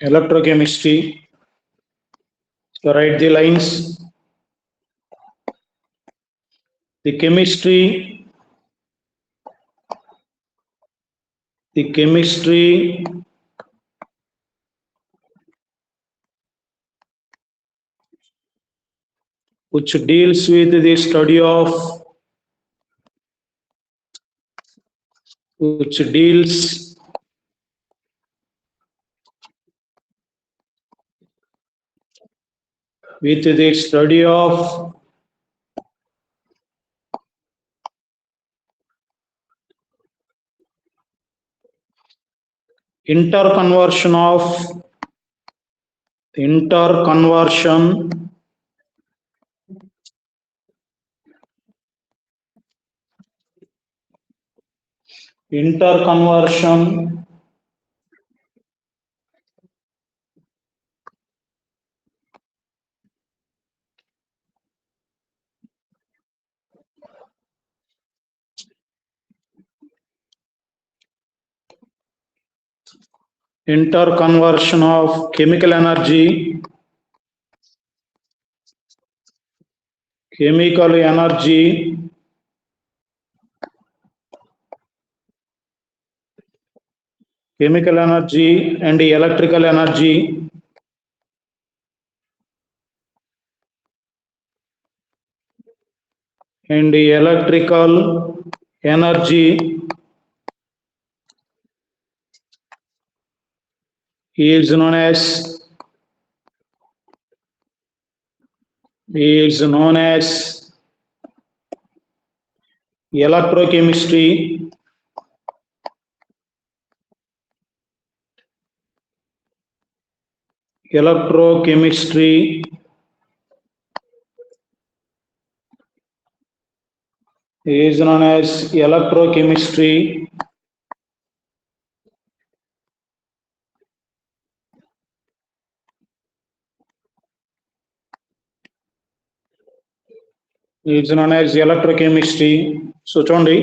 electrochemistry. So write the lines. The chemistry which deals with the study of interconversion of chemical energy and electrical energy is known as electrochemistry. Electrochemistry is known as electrochemistry. Is known as electrochemistry. So, చూడండి,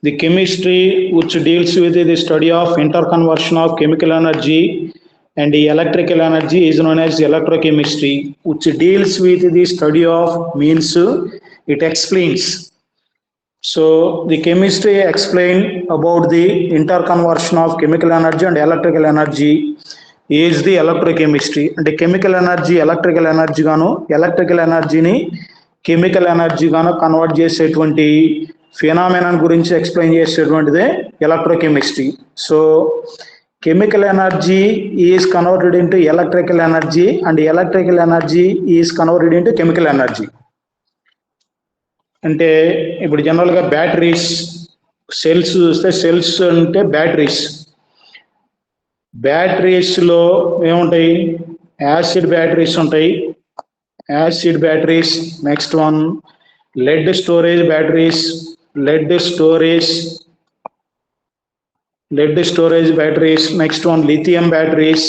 the chemistry which deals with the study of interconversion of chemical energy and the electrical energy is known as electrochemistry. Which deals with the study of means it explains. So the chemistry explain about the interconversion of chemical energy and electrical energy is the electrochemistry. And the chemical energy, electrical energy గాను electrical energy chemical energy గాను convert చేసేటువంటి phenomena గురించి explain చేసేటువంటిదే electrochemistry. So chemical energy is converted into electrical energy and electrical energy is converted into chemical energy. అంటే ఇప్పుడు జనరల్గా batteries cells చూస్తే cells అంటే బ్యాటరీస్లో ఏముంటాయి, యాసిడ్ బ్యాటరీస్ ఉంటాయి, next one lead storage batteries, next one lithium batteries,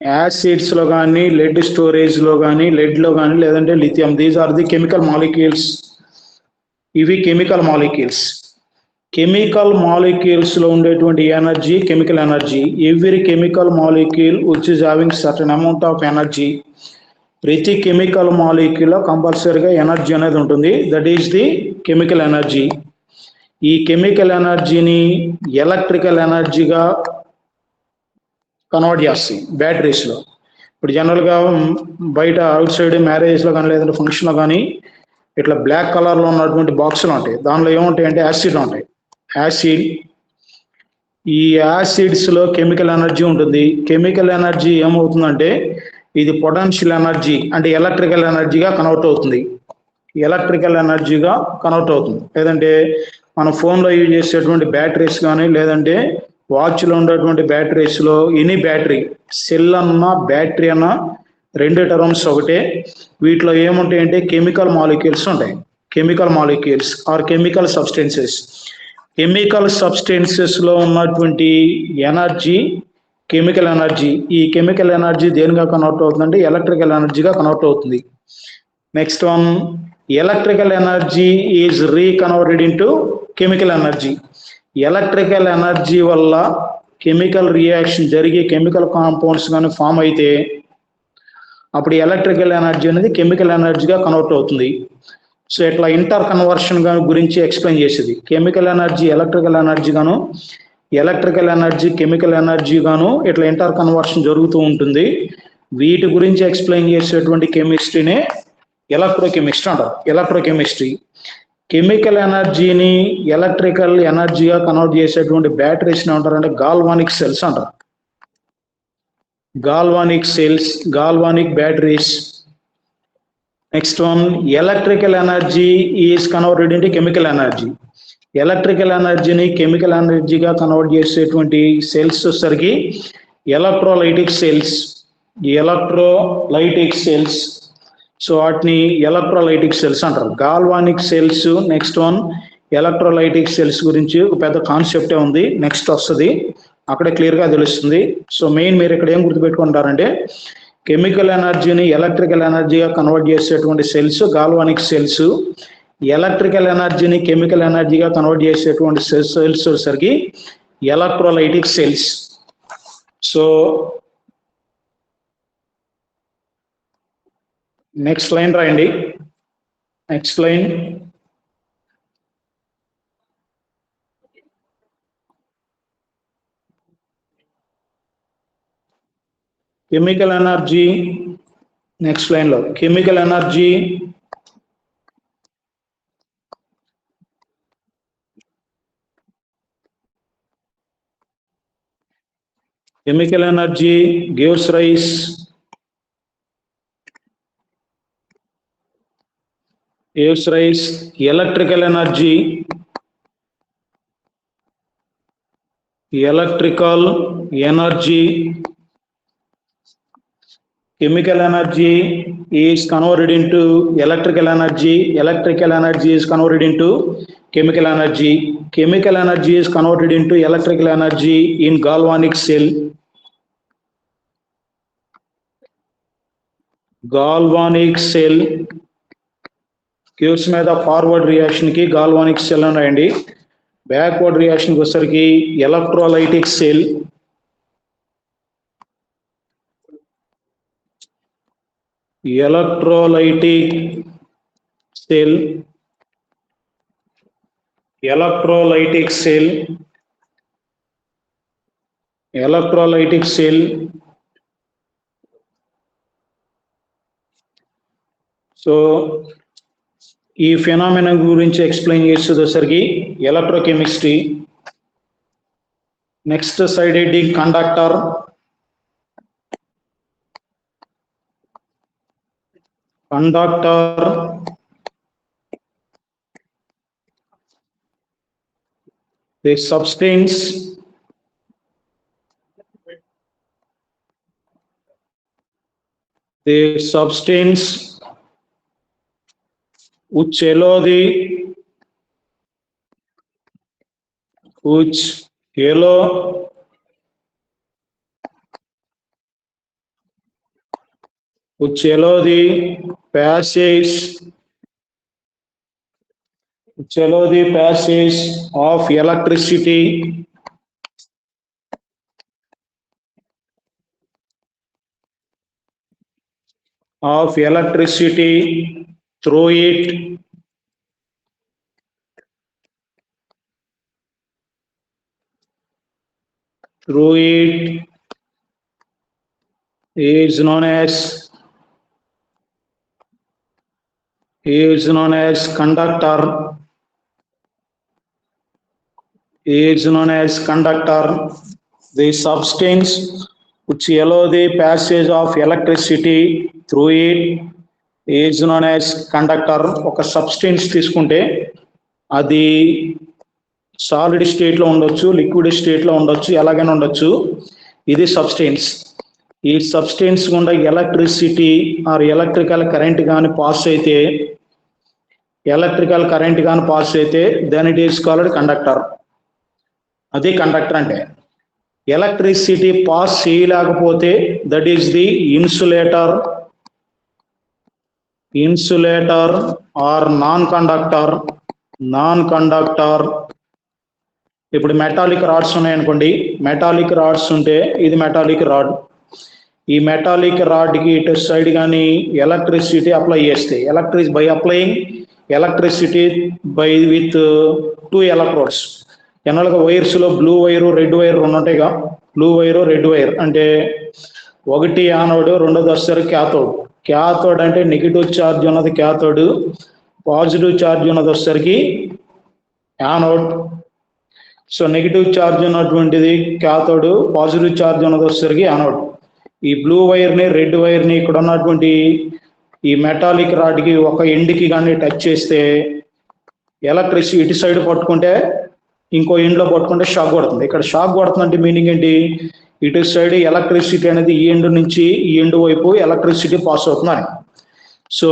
acids లో కానీ లెడ్ స్టోరేజ్ లో కానీ లెడ్లో కానీ లేదంటే lithium, these are the chemical molecules. ఇవి కెమికల్ మాలిక్యూల్స్ లో ఉండేటువంటి energy chemical energy. Every chemical molecule which is having certain amount of energy, ప్రతి కెమికల్ మాలిక్యూల్ లో కంపల్సరీగా ఎనర్జీ అనేది ఉంటుంది, that is the chemical energy. ఈ కెమికల్ ఎనర్జీని ఎలక్ట్రికల్ ఎనర్జీగా కన్వర్ట్ చేస్తాయి బ్యాటరీస్లో. ఇప్పుడు జనరల్గా బయట అవుట్ సైడ్ మ్యారేజ్లో కానీ లేదంటే ఫంక్షన్లో కానీ ఇట్లా బ్లాక్ కలర్లో ఉన్నటువంటి బాక్సులు ఉంటాయి, దానిలో ఏముంటాయి అంటే యాసిడ్ ఉంటాయి. ఈ యాసిడ్స్లో కెమికల్ ఎనర్జీ ఉంటుంది. కెమికల్ ఎనర్జీ ఏమవుతుందంటే ఇది పొటెన్షియల్ ఎనర్జీ అంటే ఎలక్ట్రికల్ ఎనర్జీగా కన్వర్ట్ అవుతుంది. లేదంటే మన ఫోన్లో యూజ్ చేసేటువంటి బ్యాటరీస్ కానీ లేదంటే వాచ్లో ఉండేటువంటి బ్యాటరీస్లో ఎనీ బ్యాటరీ, సెల్ అన్నా బ్యాటరీ అన్నా రెండు టర్మ్స్ ఒకటే. వీటిలో ఏముంటాయంటే కెమికల్ మాలిక్యూల్స్ ఉంటాయి. ఆర్ కెమికల్ సబ్స్టెన్సెస్లో ఉన్నటువంటి ఎనర్జీ కెమికల్ ఎనర్జీ. ఈ కెమికల్ ఎనర్జీ దేనిగా కన్వర్ట్ అవుతుందంటే ఎలక్ట్రికల్ ఎనర్జీగా కన్వర్ట్ అవుతుంది. Next one, electrical energy is reconverted into chemical energy. Electrical energy వల్ల కెమికల్ రియాక్షన్ జరిగి కెమికల్ కాంపౌండ్స్ కానీ ఫామ్ అయితే అప్పుడు ఎలక్ట్రికల్ ఎనర్జీ అనేది కెమికల్ ఎనర్జీగా కన్వర్ట్ అవుతుంది. సో ఇట్లా ఇంటర్ కన్వర్షన్ గురించి ఎక్స్ప్లెయిన్ చేసేది. కెమికల్ ఎనర్జీ ఎలక్ట్రికల్ ఎనర్జీ గాను, ఎలక్ట్రికల్ ఎనర్జీ కెమికల్ ఎనర్జీ గాను ఇట్లా ఇంటర్ కన్వర్షన్ జరుగుతూ ఉంటుంది. వీటి గురించి ఎక్స్ప్లెయిన్ చేసేటువంటి కెమిస్ట్రీనే ఎలక్ట్రోకెమిస్ట్రీ అంటారు. ఎలక్ట్రోకెమిస్ట్రీ కెమికల్ ఎనర్జీని ఎలక్ట్రికల్ ఎనర్జీగా కన్వర్ట్ చేసేటువంటి బ్యాటరీస్ ఏమంటారంటే గాల్వానిక్ సెల్స్ అంటారు. galvanic cells, galvanic batteries. Next one, electrical energy is converted into chemical energy. Electrical energy ni chemical energy ga convert చేసేటువంటి cells వచ్చేసరికి electrolytic cells. Electrolytic cells. So వాటిని electrolytic cells అంటారు. Galvanic cells. Next one electrolytic cells గురించి ఒక పెద్ద కాన్సెప్టే ఉంది, next వస్తుంది, అక్కడే క్లియర్గా తెలుస్తుంది. సో మెయిన్ మీరు ఇక్కడ ఏం గుర్తుపెట్టుకుంటారంటే కెమికల్ ఎనర్జీని ఎలక్ట్రికల్ ఎనర్జీగా కన్వర్ట్ చేసేటువంటి సెల్స్ గాల్వానిక్ సెల్స్, ఎలక్ట్రికల్ ఎనర్జీని కెమికల్ ఎనర్జీగా కన్వర్ట్ చేసేటువంటి సెల్స్ వచ్చేసరికి electrolytic cells. So next line రాయండి. Next line, chemical energy. Next line లో chemical energy gives rise electrical energy chemical energy is converted into electrical energy is converted into chemical energy is converted into electrical energy in galvanic cell. క్యూస్ మీద forward reaction కి galvanic cell అని రాయండి. Backward reaction వచ్చేసరికి electrolytic cell. So ఈ phenomena గురించి explain చేసేసరికి electrochemistry. Next side heading conductor. the substance which allow the passage of electricity through it is known as conductor. The substance which allow the passage of electricity through it is known as conductor. ఒక substance తీసుకుంటే అది solid state లో ఉండొచ్చు, liquid state లో ఉండొచ్చు, ఎలాగైనా ఉండొచ్చు. ఇది సబ్స్టెన్స్. ఈ సబ్స్టెన్స్ గుండా ఎలక్ట్రిసిటీ ఆర్ ఎలక్ట్రికల్ కరెంట్ కానీ పాస్ అయితే then it is called conductor. అది కండక్టర్ అంటే. ఎలక్ట్రిసిటీ పాస్ చేయలేకపోతే that is the insulator or non conductor. ఇప్పుడు మెటాలిక్ రాడ్స్ ఉన్నాయనుకోండి, మెటాలిక్ రాడ్స్ ఉంటే ఇది మెటాలిక్ రాడ్. ఈ మెటాలిక్ రాడ్కి ఇటు సైడ్ కానీ ఎలక్ట్రిసిటీ అప్లై చేస్తే by applying electricity by with 2 electrodes. జనరల్గా వైర్స్లో బ్లూ వైరు రెడ్ వైర్ రెండు ఉంటాయిగా, బ్లూ వైరు రెడ్ వైర్ అంటే ఒకటి యానోడ్, రెండోది వచ్చేసరికి క్యాథోడ్. క్యాథోడ్ అంటే నెగిటివ్ ఛార్జ్ ఉన్నది క్యాథోడ్, పాజిటివ్ ఛార్జ్ ఉన్నది వచ్చేసరికి యానోడ్. సో నెగిటివ్ ఛార్జ్ ఉన్నటువంటిది క్యాథోడ్, పాజిటివ్ ఛార్జ్ ఉన్నది వచ్చేసరికి యానోడ్. ఈ బ్లూ వైర్ని రెడ్ వైర్ని ఇక్కడ ఉన్నటువంటి ఈ మెటాలిక్ రాడ్కి ఒక ఎండ్కి కానీ టచ్ చేస్తే ఎలక్ట్రిసిటీ ఇటు సైడ్ పట్టుకుంటే ఇంకో ఎండ్లో పట్టుకుంటే షాక్ కొడుతుంది. ఇక్కడ షాక్ కొడుతుందంటే మీనింగ్ ఏంటి? ఇటు సైడ్ ఎలక్ట్రిసిటీ అనేది ఈ ఎండ్ నుంచి ఈ ఎండ్ వైపు ఎలక్ట్రిసిటీ పాస్ అవుతుందని. సో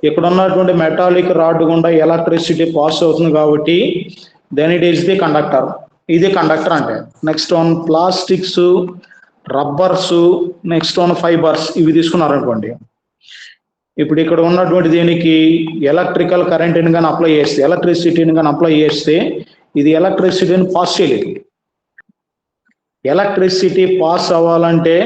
ఇక్కడ ఉన్నటువంటి మెటాలిక్ రాడ్ గుండా ఎలక్ట్రిసిటీ పాస్ అవుతుంది కాబట్టి then it is the conductor. ఇది కండక్టర్ అంటే. Next one plastics, rubbers, next one fibres, ఇవి తీసుకున్నారనుకోండి. ఇప్పుడు ఇక్కడ ఉన్నటువంటి దీనికి ఎలక్ట్రికల్ కరెంట్ని కానీ అప్లై చేస్తే, ఎలక్ట్రిసిటీని కానీ అప్లై చేస్తే ఇది ఎలక్ట్రిసిటీని పాస్ చేయలేదు. ఎలక్ట్రిసిటీ పాస్ అవ్వాలంటే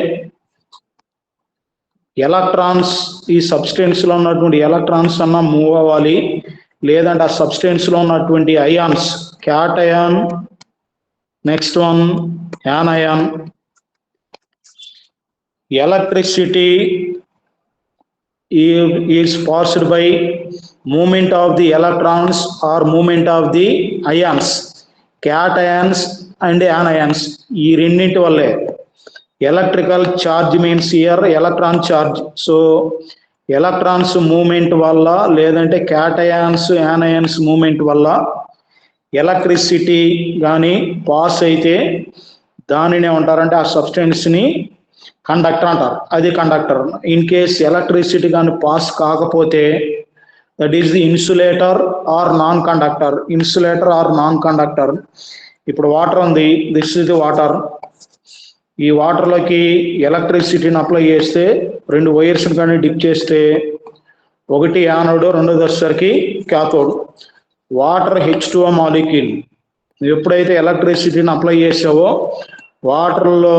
ఎలక్ట్రాన్స్, ఈ సబ్స్టెన్స్లో ఉన్నటువంటి ఎలక్ట్రాన్స్ అన్న మూవ్ అవ్వాలి, లేదంటే ఆ సబ్స్టెన్స్లో ఉన్నటువంటి ions, cation, next one యానయాన్. Electricity is passed by movement of the electrons or movement of the ions, cations and anions. ఈ రెండింటి వల్లే electrical charge means here electron charge. So electrons moment వల్ల లేదంటే క్యాటయాన్స్ యానయాన్స్ మూమెంట్ వల్ల electricity కానీ pass అయితే దానిని ఏమంటారంటే ఆ సబ్స్టెన్స్ని కండక్టర్ అంటారు. అది కండక్టర్. ఇన్ కేస్ ఎలక్ట్రిసిటీ కానీ పాస్ కాకపోతే that is the insulator or non conductor. Insulator or non conductor. ఇప్పుడు వాటర్ ఉంది, దిస్ ఇస్ ది వాటర్. ఈ వాటర్లోకి ఎలక్ట్రిసిటీని అప్లై చేస్తే రెండు వైర్స్ని కానీ డిప్ చేస్తే ఒకటి యానోడ్, రెండోది వచ్చేసరికి క్యాథోడ్. Water H2O molecule. ఎప్పుడైతే ఎలక్ట్రిసిటీని అప్లై చేసావో వాటర్లో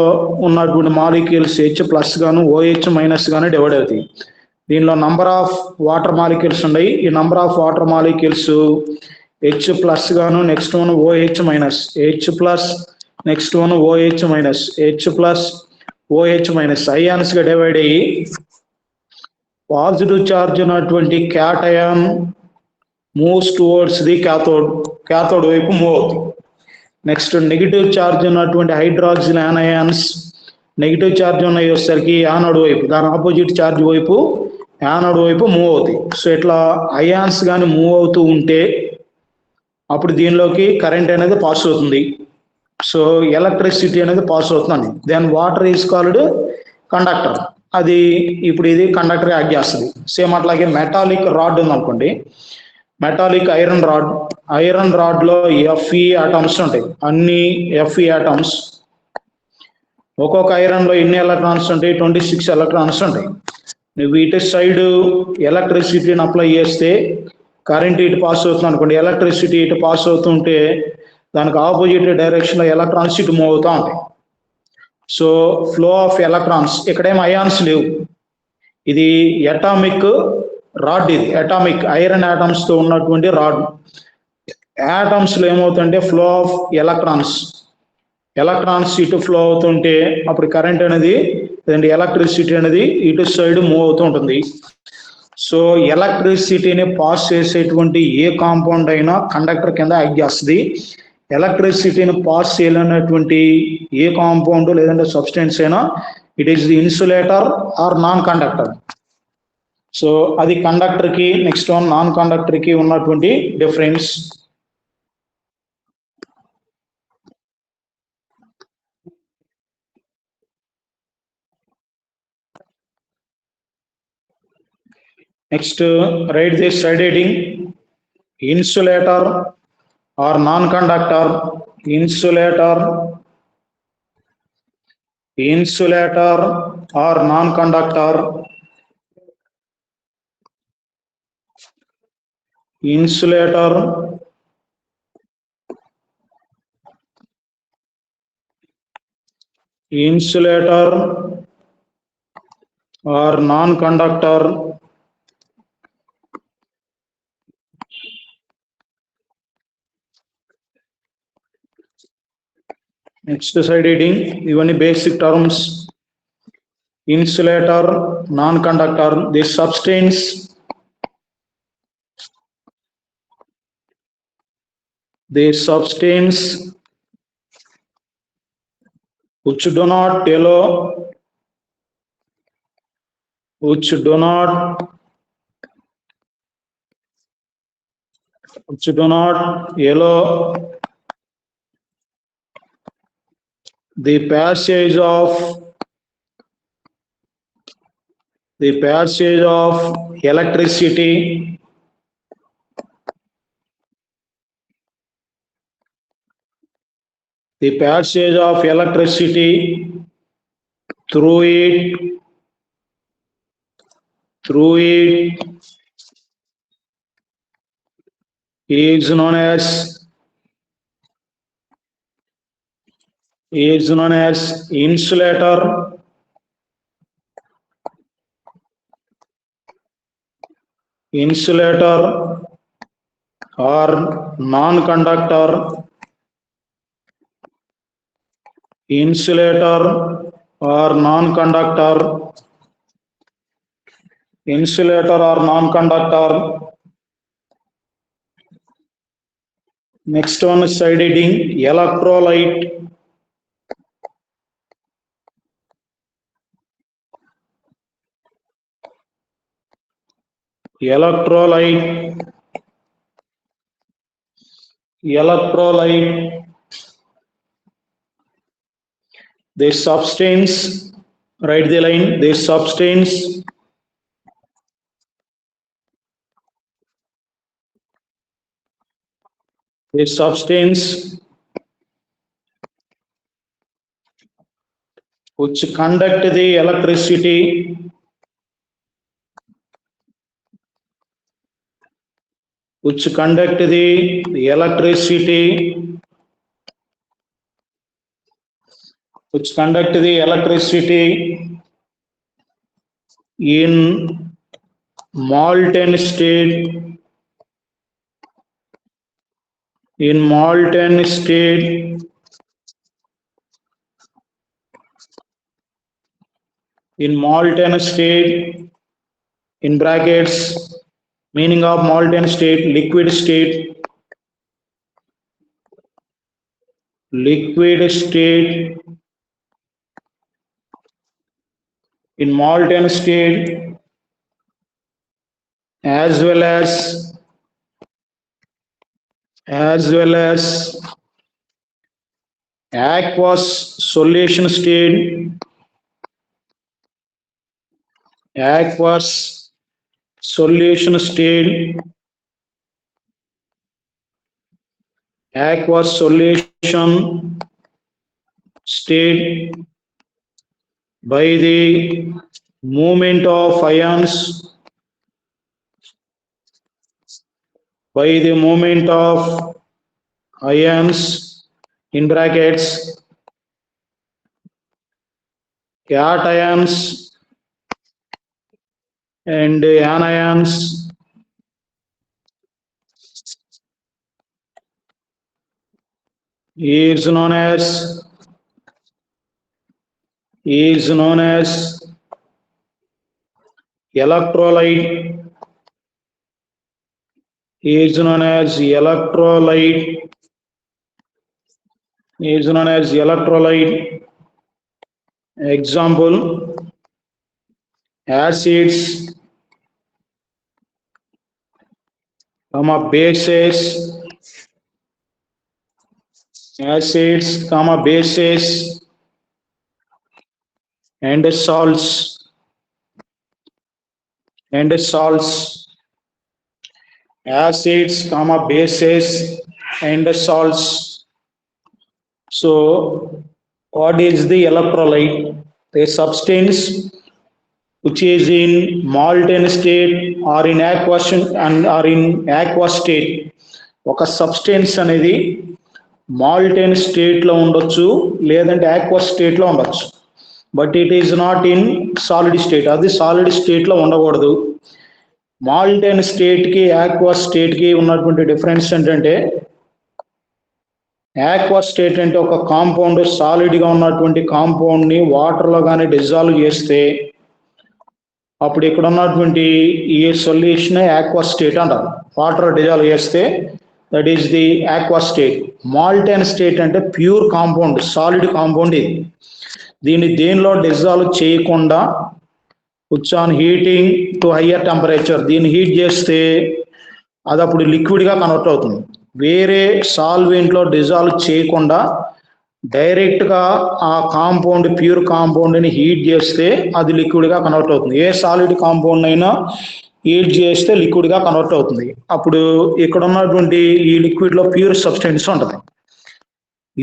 ఉన్నటువంటి మాలిక్యూల్స్ H+ గాను OH- గాను డివైడ్ అవుతాయి. దీనిలో నంబర్ ఆఫ్ వాటర్ మాలిక్యూల్స్ ఉన్నాయి. ఈ number of water molecules H+ గాను, next one OH-, H+, next one OH-, H+, OH-, ions గా డివైడ్ అయ్యి పాజిటివ్ ఛార్జ్ ఉన్నటువంటి cation moves towards the cathode. Cathode వైపు మూవ్ అవుతుంది. నెక్స్ట్ నెగిటివ్ ఛార్జ్ ఉన్నటువంటి hydroxyl anions, negative charge ఉన్నాయి వచ్చేసరికి anode వైపు, దాని ఆపోజిట్ ఛార్జ్ వైపు యానోడ్ వైపు మూవ్ అవుతాయి. సో ఇట్లా అయాన్స్ కానీ మూవ్ అవుతూ ఉంటే అప్పుడు దీనిలోకి కరెంట్ అనేది పాస్ అవుతుంది. సో ఎలక్ట్రిసిటీ అనేది పాస్ అవుతుందండి. Then water is called conductor. అది ఇప్పుడు ఇది కండక్టర్ యాక్ట్ చేస్తుంది. సేమ్ అట్లాగే మెటాలిక్ రాడ్ ఉంది అనుకోండి, metallic iron rod. Iron rod లో Fe ఆటమ్స్ ఉంటాయి, అన్ని Fe ఆటమ్స్. ఒక్కొక్క ఐరన్ లో ఎన్ని ఎలక్ట్రాన్స్ ఉంటాయి? 26 ఎలక్ట్రాన్స్ ఉంటాయి. నువ్వు ఇటు సైడ్ ఎలక్ట్రిసిటీని అప్లై చేస్తే కరెంట్ ఇటు పాస్ అవుతుంది అనుకోండి, ఎలక్ట్రిసిటీ ఇటు పాస్ అవుతుంటే దానికి ఆపోజిట్ డైరెక్షన్ లో ఎలక్ట్రాన్స్ ఇటు మూవ్ అవుతూ ఉంటాయి. So flow of electrons. ఇక్కడేమో అయాన్స్ లేవు, ఇది అటామిక్ రాడ్. ఇది అటామిక్ ఐరన్ ఆటమ్స్ తో ఉన్నటువంటి రాడ్. ఆటమ్స్ లో ఏమవుతుంటే ఫ్లో ఆఫ్ ఎలక్ట్రాన్స్, ఎలక్ట్రాన్స్ ఇటు ఫ్లో అవుతుంటే అప్పుడు కరెంట్ అనేది ఎలక్ట్రిసిటీ అనేది ఇటు సైడ్ మూవ్ అవుతూ ఉంటుంది. సో ఎలక్ట్రిసిటీని పాస్ చేసేటువంటి ఏ కాంపౌండ్ అయినా కండక్టర్ కింద యాక్ట్ చేస్తుంది. ఎలక్ట్రిసిటీని పాస్ చేయలేనటువంటి ఏ కాంపౌండ్ లేదంటే సబ్స్టెన్స్ అయినా it is the insulator or non conductor. So అది కండక్టర్ కి, నెక్స్ట్ వన్ నాన్ కండక్టర్ కి ఉన్నటువంటి difference. Next write this side heading. Insulator or non conductor. Insulator, insulator or non conductor. Insulator insulator or non-conductor. Next slide reading, even basic terms. Insulator, non-conductor, the substance which do not yellow, which do not yellow the passage of electricity through it is known as insulator. Or non-conductor. Insulator or non-conductor. Next one is side heading, electrolyte. The substance, write the line, the substance which conduct the electricity in molten state in brackets, meaning of molten state, liquid state in molten state, as well as aqueous solution state, by the movement of ions, in brackets, cations and anions is known as electrolyte. Example, acids, bases, and salts, acids, bases, and salts. So what is the electrolyte? A substance which is in molten state or in aqueous state. ఒక substance అనేది మాల్టైన్ state లో ఉండొచ్చు, లేదంటే aqueous state లో ఉండొచ్చు. But it is not in solid state. అది solid state లో ఉండకూడదు. మాల్టైన్ స్టేట్ కి ఆక్వస్ స్టేట్ కి ఉన్నటువంటి డిఫరెన్స్ ఏంటంటే, ఆక్వస్ స్టేట్ అంటే ఒక కాంపౌండ్ సాలిడ్ గా ఉన్నటువంటి కాంపౌండ్ ని వాటర్ లో కానీ డిజాల్వ్ చేస్తే అప్పుడు ఇక్కడ ఉన్నటువంటి ఈ సొల్యూషన్ ఆక్వస్ స్టేట్ అంటారు. వాటర్ డిజాల్వ్ చేస్తే that is the aqueous state. మాల్టైన్ state అంటే ప్యూర్ కాంపౌండ్, సాలిడ్ కాంపౌండ్. ఇది దీన్ని దేనిలో డిజాల్వ్ చేయకుండా puts on heating to higher temperature, దీన్ని హీట్ చేస్తే అది అప్పుడు లిక్విడ్ గా కన్వర్ట్ అవుతుంది. వేరే సాల్వెంట్ లో డిజాల్వ్ చేయకుండా డైరెక్ట్ గా ఆ కాంపౌండ్, ప్యూర్ కాంపౌండ్ ని హీట్ చేస్తే అది లిక్విడ్ గా కన్వర్ట్ అవుతుంది. ఏ సాలిడ్ కాంపౌండ్ అయినా హీట్ చేస్తే లిక్విడ్ గా కన్వర్ట్ అవుతుంది. అప్పుడు ఇక్కడ ఉన్నటువంటి ఈ లిక్విడ్ లో ప్యూర్ సబ్స్టెన్స్ ఉంటుంది.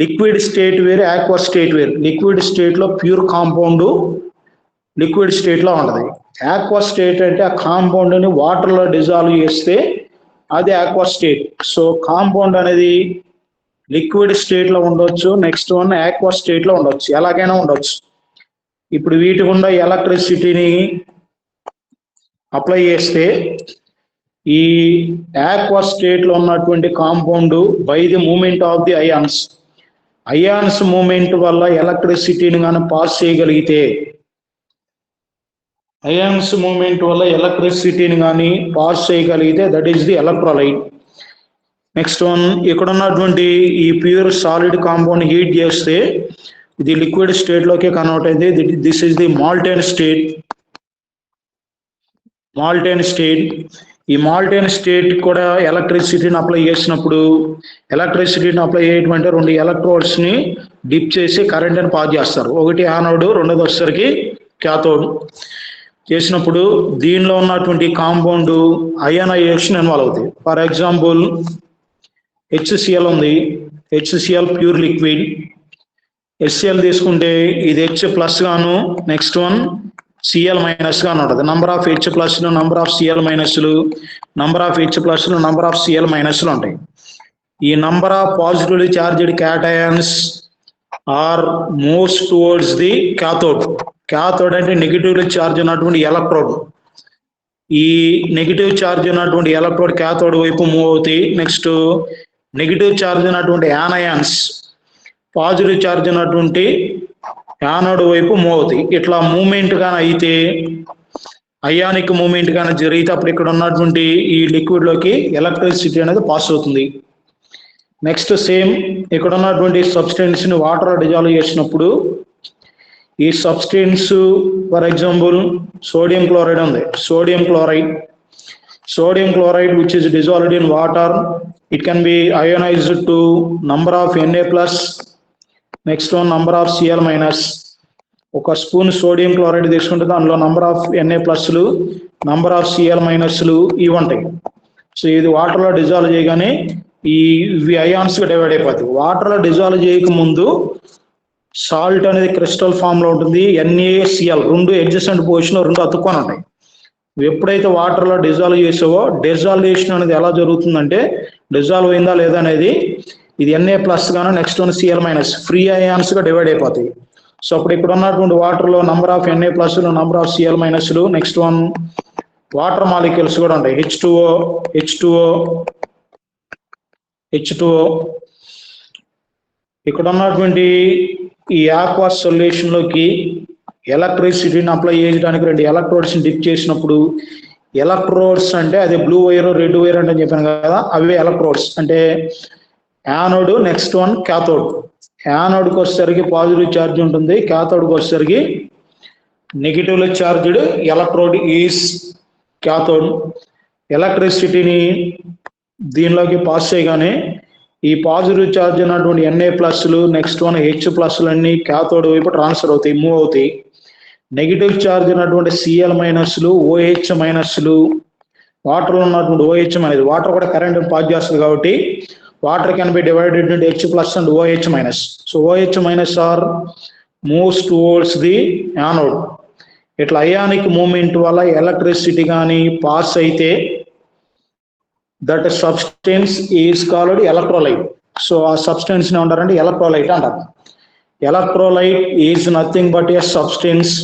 లిక్విడ్ స్టేట్ వేరు, ఆక్వస్ స్టేట్ వేరు. లిక్విడ్ స్టేట్ లో ప్యూర్ కాంపౌండ్ లిక్విడ్ స్టేట్ లో ఉంటుంది. ఆక్వస్ స్టేట్ అంటే ఆ కాంపౌండ్ ని వాటర్ లో డిజాల్వ్ చేస్తే అది ఆక్వస్ స్టేట్. సో కాంపౌండ్ అనేది లిక్విడ్ స్టేట్ లో ఉండొచ్చు, నెక్స్ట్ వన్ ఆక్వస్ స్టేట్ లో ఉండొచ్చు, ఎలాగైనా ఉండొచ్చు. ఇప్పుడు వీటి గుండా ఎలక్ట్రిసిటీని అప్లై చేస్తే ఈ ఆక్వస్ స్టేట్ లో ఉన్నటువంటి compound by the moment of the ions moment వల్ల ఎలక్ట్రిసిటీని కానీ పాస్ చేయగలిగితే, అయాన్స్ మూమెంట్ వల్ల ఎలక్ట్రిసిటీని కానీ పాస్ చేయగలిగితే that is the electrolyte. Next one, ఇక్కడ ఉన్నటువంటి ఈ ప్యూర్ సాలిడ్ కాంపౌండ్ హీట్ చేస్తే ఇది లిక్విడ్ స్టేట్ లోకి కన్వర్ట్ అయింది. This is the మాల్టైన్ state. ఈ మాల్టైన్ స్టేట్ కూడా ఎలక్ట్రిసిటీని అప్లై చేసినప్పుడు, ఎలక్ట్రిసిటీని అప్లై చేయడం అంటే రెండు ఎలక్ట్రోడ్స్ ని డిప్ చేసి కరెంట్ అని పాస్ చేస్తారు. ఒకటి యానోడ్, రెండోది వచ్చేసరికి క్యాథోడ్. చేసినప్పుడు దీనిలో ఉన్నటువంటి కాంపౌండ్ అయానైజేషన్ ఇన్వాల్వ్ అవుతాయి. ఫర్ ఎగ్జాంపుల్ HCl ఉంది, HCl ప్యూర్ లిక్విడ్. HCl తీసుకుంటే ఇది H ప్లస్ గాను, నెక్స్ట్ వన్ Cl మైనస్ గాను ఉంటుంది. నంబర్ ఆఫ్ H ప్లస్లు, నంబర్ ఆఫ్ Cl మైనస్లు, నంబర్ ఆఫ్ H ప్లస్లు, నంబర్ ఆఫ్ Cl మైనస్లు ఉంటాయి. ఈ number of positively charged cations are moves towards the cathode. Cathode అంటే నెగిటివ్లీ చార్జ్ ఉన్నటువంటి ఎలక్ట్రోడ్. ఈ నెగిటివ్ చార్జ్ ఉన్నటువంటి ఎలక్ట్రోడ్ క్యాథోడ్ వైపు మూవ్ అవుతాయి. నెక్స్ట్ నెగిటివ్ చార్జ్ ఉన్నటువంటి యానయాన్స్ పాజిటివ్ చార్జ్ ఉన్నటువంటి యానోడ్ వైపు మూవ్ అవుతాయి. ఇట్లా మూవ్మెంట్ కానీ అయితే, అయానిక్ మూవ్మెంట్ కానీ జరిగితే అప్పుడు ఇక్కడ ఉన్నటువంటి ఈ లిక్విడ్ లోకి ఎలక్ట్రిసిటీ అనేది పాస్ అవుతుంది. నెక్స్ట్ సేమ్ ఇక్కడ ఉన్నటువంటి సబ్స్టెన్స్ ని వాటర్ డిజాల్వ్ చేసినప్పుడు ఈ substance, for example sodium chloride ఉంది, sodium chloride which is dissolved in water, it can be ionized to number of Na plus, next one number of Cl minus. ఒక spoon sodium chloride తీసుకుంటే దానిలో number of Na ప్లస్లు, number of Cl మైనస్లు ఇవి ఉంటాయి. So ఇది వాటర్లో dissolve చేయగానే ఇవి అయాన్స్గా డివైడ్ అయిపోతాయి. వాటర్లో డిజాల్వ్ చేయక ముందు సాల్ట్ అనేది క్రిస్టల్ ఫామ్ లో ఉంటుంది. NaCl రెండు అడ్జసెంట్ పొజిషన్, రెండు అతుక్కొని ఉంటాయి. ఎప్పుడైతే వాటర్లో డిజాల్వ్ చేసావో, డిజాల్వేషన్ అనేది ఎలా జరుగుతుందంటే, డిజాల్వ్ అయిందా లేదా అనేది ఇది Na ప్లస్ గాను, next one Cl minus free ions గా డివైడ్ అయిపోతాయి. సో అప్పుడు ఇక్కడ ఉన్నటువంటి వాటర్లో నంబర్ ఆఫ్ Na ప్లస్లు, నంబర్ ఆఫ్ Cl మైనస్లు, నెక్స్ట్ వన్ వాటర్ మాలిక్యూల్స్ కూడా ఉంటాయి. H2O. ఇక్కడ ఉన్నటువంటి ఈ ఆక్వాస్ సొల్యూషన్ లోకి ఎలక్ట్రిసిటీని అప్లై చేయడానికి రెండు ఎలక్ట్రోడ్స్ ని డిప్ చేసినప్పుడు, ఎలక్ట్రోడ్స్ అంటే అదే బ్లూ వైర్, రెడ్ వైర్ అంటే చెప్పాను కదా, అవే ఎలక్ట్రోడ్స్. అంటే యానోడ్, నెక్స్ట్ వన్ క్యాథోడ్. యానోడ్కి వచ్చేసరికి పాజిటివ్ ఛార్జ్ ఉంటుంది, క్యాథోడ్కి వచ్చేసరికి negatively charged electrode is cathode. ఎలక్ట్రిసిటీని దీనిలోకి పాస్ చేయగానే ఈ పాజిటివ్ ఛార్జ్ ఉన్నటువంటి Na ప్లస్లు, నెక్స్ట్ వన్ H ప్లస్లు అన్ని క్యాథోడ్ వైపు ట్రాన్స్ఫర్ అవుతాయి, మూవ్ అవుతాయి. నెగిటివ్ ఛార్జ్ ఉన్నటువంటి Cl మైనస్లు, OH మైనస్లు, వాటర్లో ఉన్నటువంటి OH మైనస్, వాటర్ కూడా కరెంట్ పాస్ చేస్తుంది కాబట్టి water can be divided into H plus and OH minus. So OH minus are moves towards the anode. ఇట్లా అయానిక్ మూవ్మెంట్ వల్ల ఎలక్ట్రిసిటీ కానీ పాస్ అయితే that substance is called electrolyte. So ఆ substance ని ఏమంటారంటే electrolyte అంటారు. Electrolyte is nothing but a substance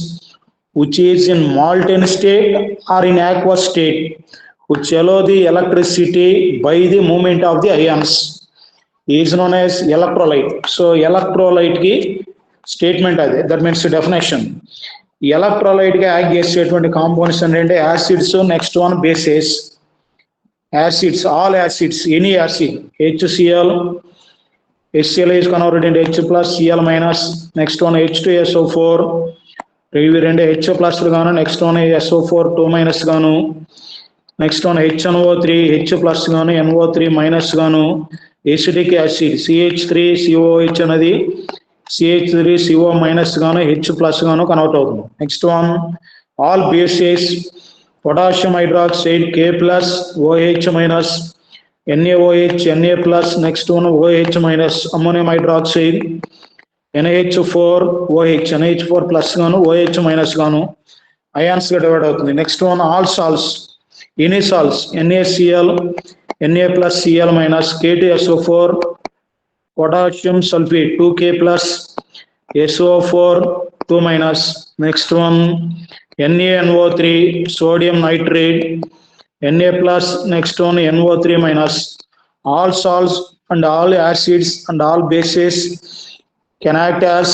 which is in molten state or in aqueous state which allow the electricity by the movement of the ions is known as electrolyte. So electrolyte ki statement ade, that means definition. Electrolyte ki act చేసేటువంటి compounds అంటే acids, next one bases. Acids, all acids, any acid, HCl, HCl is converted into H plus, Cl minus, next one H2SO4, ఇవి రెండు H plus గాను, next one SO4 2 minus గాను, next one HNO3 H plus గాను, NO3 minus గాను, acetic acid CH3COH అనేది CH3CO minus గాను, H plus గాను convert అవుతుంది. Next one all bases, potassium hydroxide K plus OH minus, NaOH Na plus, next one OH minus, ammonium hydroxide NH4OH, NH4 plus గాను, OH minus గాను ions గా divide అవుతుంది. Next one all salts, any salts NaCl, Na plus Cl minus, K2SO4, potassium sulphate 2K plus, SO4 2 minus, next one NaNO3, sodium nitrate Na plus, next one NO3 minus. All salts and all acids and all bases can act as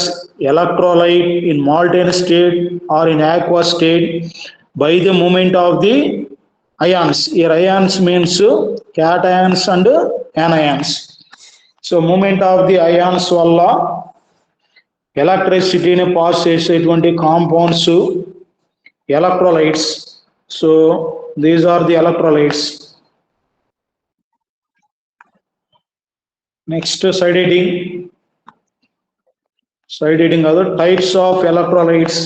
electrolyte in molten state or in aqueous state by the movement of the ions. Here ions means cations and anions. So movement of the ions వల్ల ఎలక్ట్రిసిటీని pass చేసేటువంటి compounds electrolytes. So these are the electrolytes. Next side heading, side heading other types of electrolytes.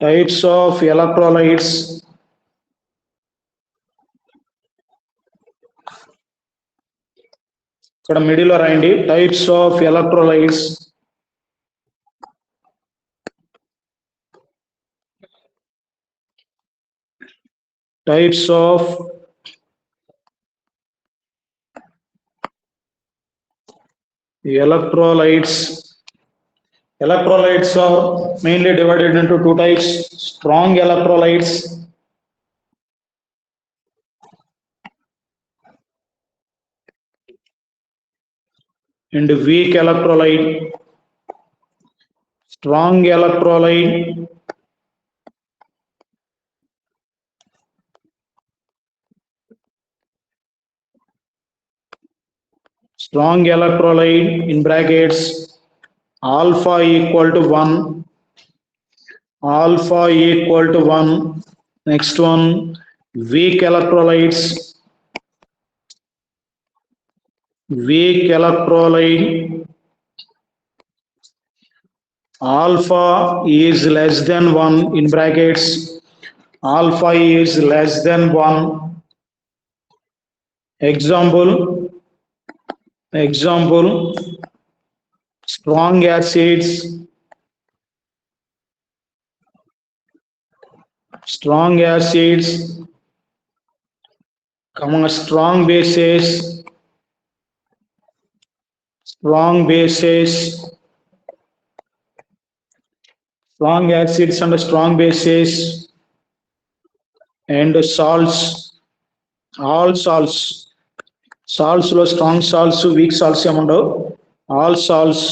Types of electrolytes. ఇక్కడ middle లో రాయండి, types of electrolytes. Types of electrolytes. Electrolytes are mainly divided into two types: strong electrolytes and weak electrolyte. Strong electrolyte in brackets alpha equal to 1, alpha equal to 1. Next one, weak electrolytes, weak electrolyte alpha is less than 1 in brackets, alpha is less than 1. Example, strong acids, strong bases, strong acids and strong bases, and salts. All salts లో strong salts, week salts ఏముండవు, all salts.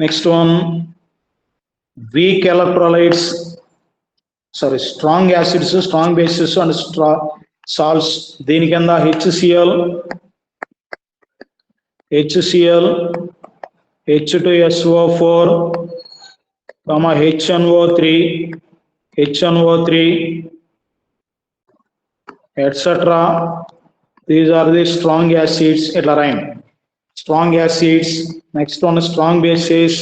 Next one week electrolytes, sorry strong acids, strong basis and salts. దీని కింద HCl, H2SO4, HNO3, etc. These are the strong acids. Itla rain strong acids. Next one, strong bases,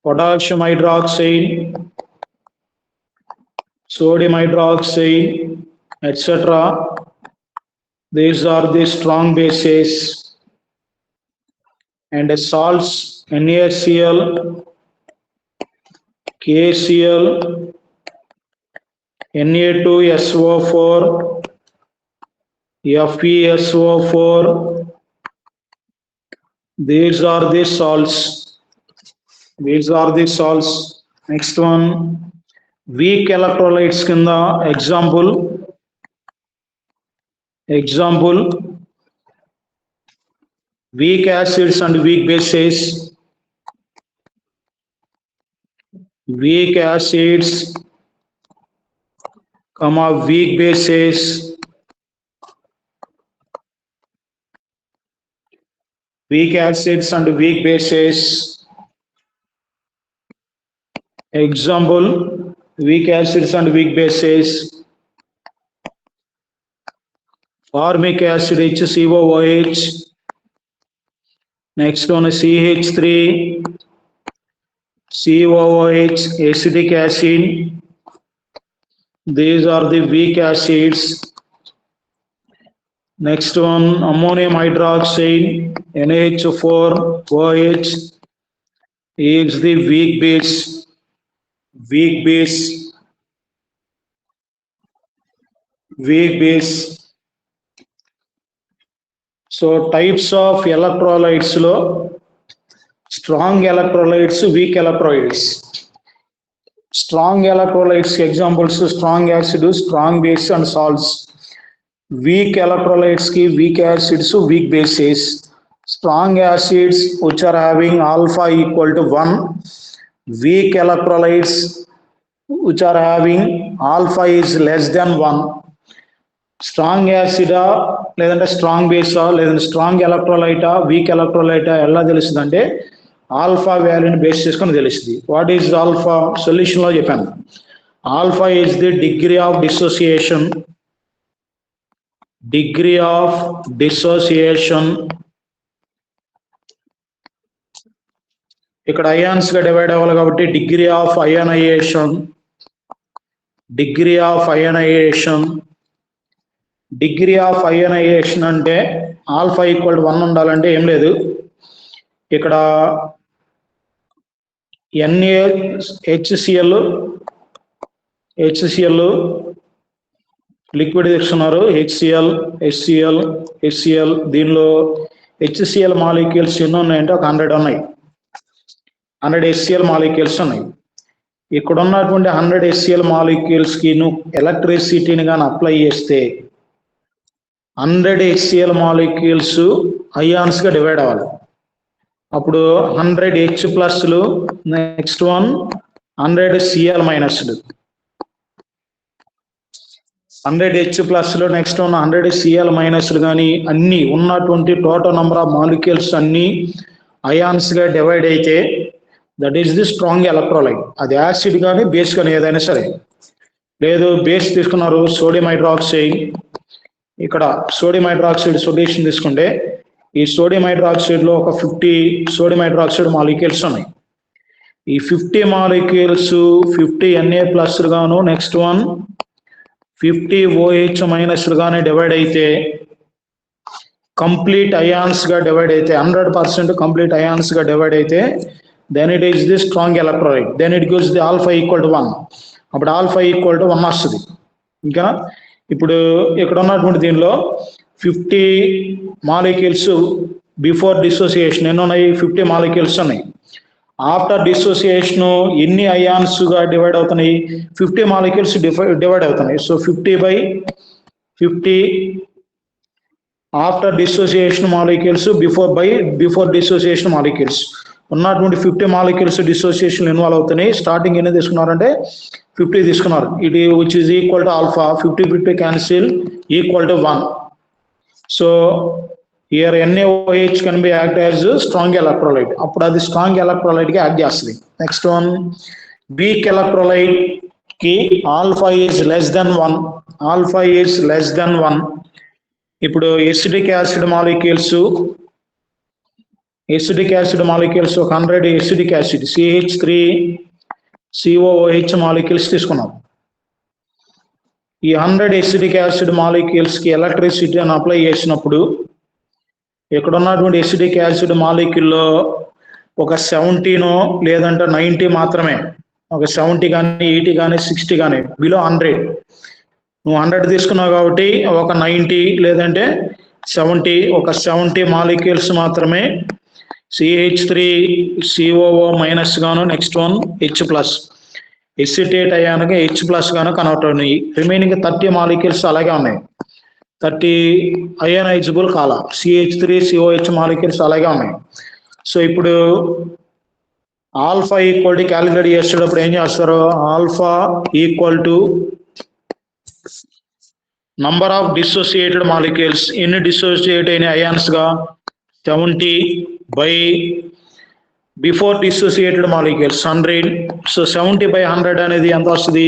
potassium hydroxide, sodium hydroxide, etc. These are the strong bases. And the salts, NaCl, KCl, Na2SO4, FeSO4. These are the salts. These are the salts. Next one, weak electrolytes kinda example, weak acids and weak bases. Weak acids, weak bases. Weak acids and weak bases. Example, weak acids and weak bases. Formic acid HCOOH. Next one is CH3, COOH, acetic acid. These are the weak acids. Next one, ammonium hydroxide, NaHO4OH is the weak base. Weak base. So types of electrolytes lo, strong electrolytes, weak electrolytes. Strong electrolytes examples, strong acid, strong base and salts. Weak electrolytes ki weak acids, weak bases. Strong acids which are having alpha equal to 1. Weak electrolytes which are having alpha is less than 1. Strong యాసిడా లేదంటే strong బేసా లేదంటే strong ఎలక్ట్రోలైటా week ఎలక్ట్రోలైటా ఎలా తెలుస్తుంది అంటే alpha వాల్యూని base చేసుకొని తెలుస్తుంది. What is alpha? Solution లో చెప్పాను. Alpha is the degree of dissociation. ఇక్కడ అయాన్స్ గా డివైడ్ అవ్వాలి కాబట్టి degree of ionisation. Degree of ionisation అంటే ఆల్ఫా ఈక్వల్ టు 1 ఉండాలంటే ఏం లేదు, ఇక్కడ HCl లిక్విడ్ తీసుకున్నారు. HCl దీనిలో HCl మాలిక్యూల్స్ ఎన్ని ఉన్నాయంటే ఒక 100 ఉన్నాయి. 100 HCl మాలిక్యూల్స్ ఉన్నాయి. ఇక్కడ ఉన్నటువంటి 100 HCl మాలిక్యూల్స్ కి నువ్వు ఎలక్ట్రిసిటీని కానీ అప్లై చేస్తే 100 HCl మాలిక్యూల్స్ అయాన్స్ గా డివైడ్ అవ్వాలి. అప్పుడు 100 H ప్లస్లు, నెక్స్ట్ వన్ 100 Cl మైనస్లు. 100 H ప్లస్లు, నెక్స్ట్ వన్ 100 Cl మైనస్లు కానీ అన్ని ఉన్నటువంటి టోటల్ నెంబర్ ఆఫ్ మాలిక్యూల్స్ అన్ని అయాన్స్ గా డివైడ్ అయితే that is the strong electrolyte. అది యాసిడ్ కానీ బేస్ కానీ ఏదైనా సరే. లేదు బేస్ తీసుకున్నారు సోడియం హైడ్రాక్సైడ్, ఇక్కడ సోడియం హైడ్రాక్సైడ్ సొల్యూషన్ తీసుకుంటే ఈ సోడియం హైడ్రాక్సైడ్ లో ఒక 50 సోడియం హైడ్రాక్సైడ్ మాలిక్యూల్స్ ఉన్నాయి. ఈ 50 మాలిక్యూల్స్ 50 Na ప్లస్ గాను నెక్స్ట్ వన్ 50 OH మైనస్ గానే డివైడ్ అయితే కంప్లీట్ అయాన్స్ గా డివైడ్ అయితే 100% కంప్లీట్ అయాన్స్ గా డివైడ్ అయితే then it is the strong electrolyte. Then it gives the alpha equal to 1. అప్పుడు ఆల్ఫా ఈక్వల్ టు 1 వస్తుంది. ఇంకా ఇప్పుడు ఇక్కడ ఉన్నటువంటి దీనిలో 50 మాలిక్యూల్స్ బిఫోర్ డిసోసియేషన్ ఎన్ని ఉన్నాయి? 50 మాలిక్యూల్స్ ఉన్నాయి. ఆఫ్టర్ డిసోసియేషన్ ఎన్ని అయాన్స్ గా డివైడ్ అవుతున్నాయి? 50 మాలిక్యూల్స్ డివైడ్ అవుతున్నాయి. So 50/50 after dissociation molecules before dissociation molecules. ఉన్నటువంటి 50 మాలిక్యూల్స్ డిసోసియేషన్ ఇన్వాల్వ్ అవుతున్నాయి. స్టార్టింగ్ ఎన్ని తీసుకున్నారంటే 50 తీసుకున్నారు. ఇది which is equal to alpha. 50/50 cancel equal to 1. So here NaOH can be act as strong electrolyte. అప్పుడు అది స్ట్రాంగ్ ఎలక్ట్రోలైట్ గా యాక్ట్ చేస్తుంది. నెక్స్ట్ వన్ వీక్ ఎలక్ట్రోలైట్ కి ఆల్ఫా ఈజ్ లెస్ దెన్ 1. ఇప్పుడు ఎసిటిక్ యాసిడ్ మాలిక్యూల్స్ ఒక 100 acetic acid CH3COOH molecules తీసుకున్నాం. ఈ 100 acetic acid molecules కి ఎలక్ట్రిసిటీని అప్లై చేసినప్పుడు ఇక్కడ ఉన్నటువంటి ఎసిటిక్ యాసిడ్ మాలిక్యూల్లో ఒక 70 లేదంటే 90 మాత్రమే, ఒక 70 కానీ 80 కానీ 60 కానీ బిలో 100 నువ్వు 100 తీసుకున్నావు కాబట్టి ఒక 90 లేదంటే 70, ఒక 70 మాలిక్యూల్స్ మాత్రమే CH3COO మైనస్ గాను, next one H plus acetate అయ్యాక H ప్లస్ గాను కన్వర్ట్ ఉన్నాయి. రిమైనింగ్ 30 మాలిక్యూల్స్ అలాగే ఉన్నాయి. 30 అయోనైజబుల్ కాల CH3COH మాలిక్యూల్స్ అలాగే ఉన్నాయి. సో ఇప్పుడు ఆల్ఫా ఈక్వల్ టు క్యాలిక్యులేట్ చేసేటప్పుడు ఏం చేస్తారు? Alpha equal to number of dissociated molecules, ఎన్ని డిసోసియేట్ అయిన అయాన్స్ గా 70 by before dissociated molecules 100. So 70/100 అనేది ఎంత వస్తుంది?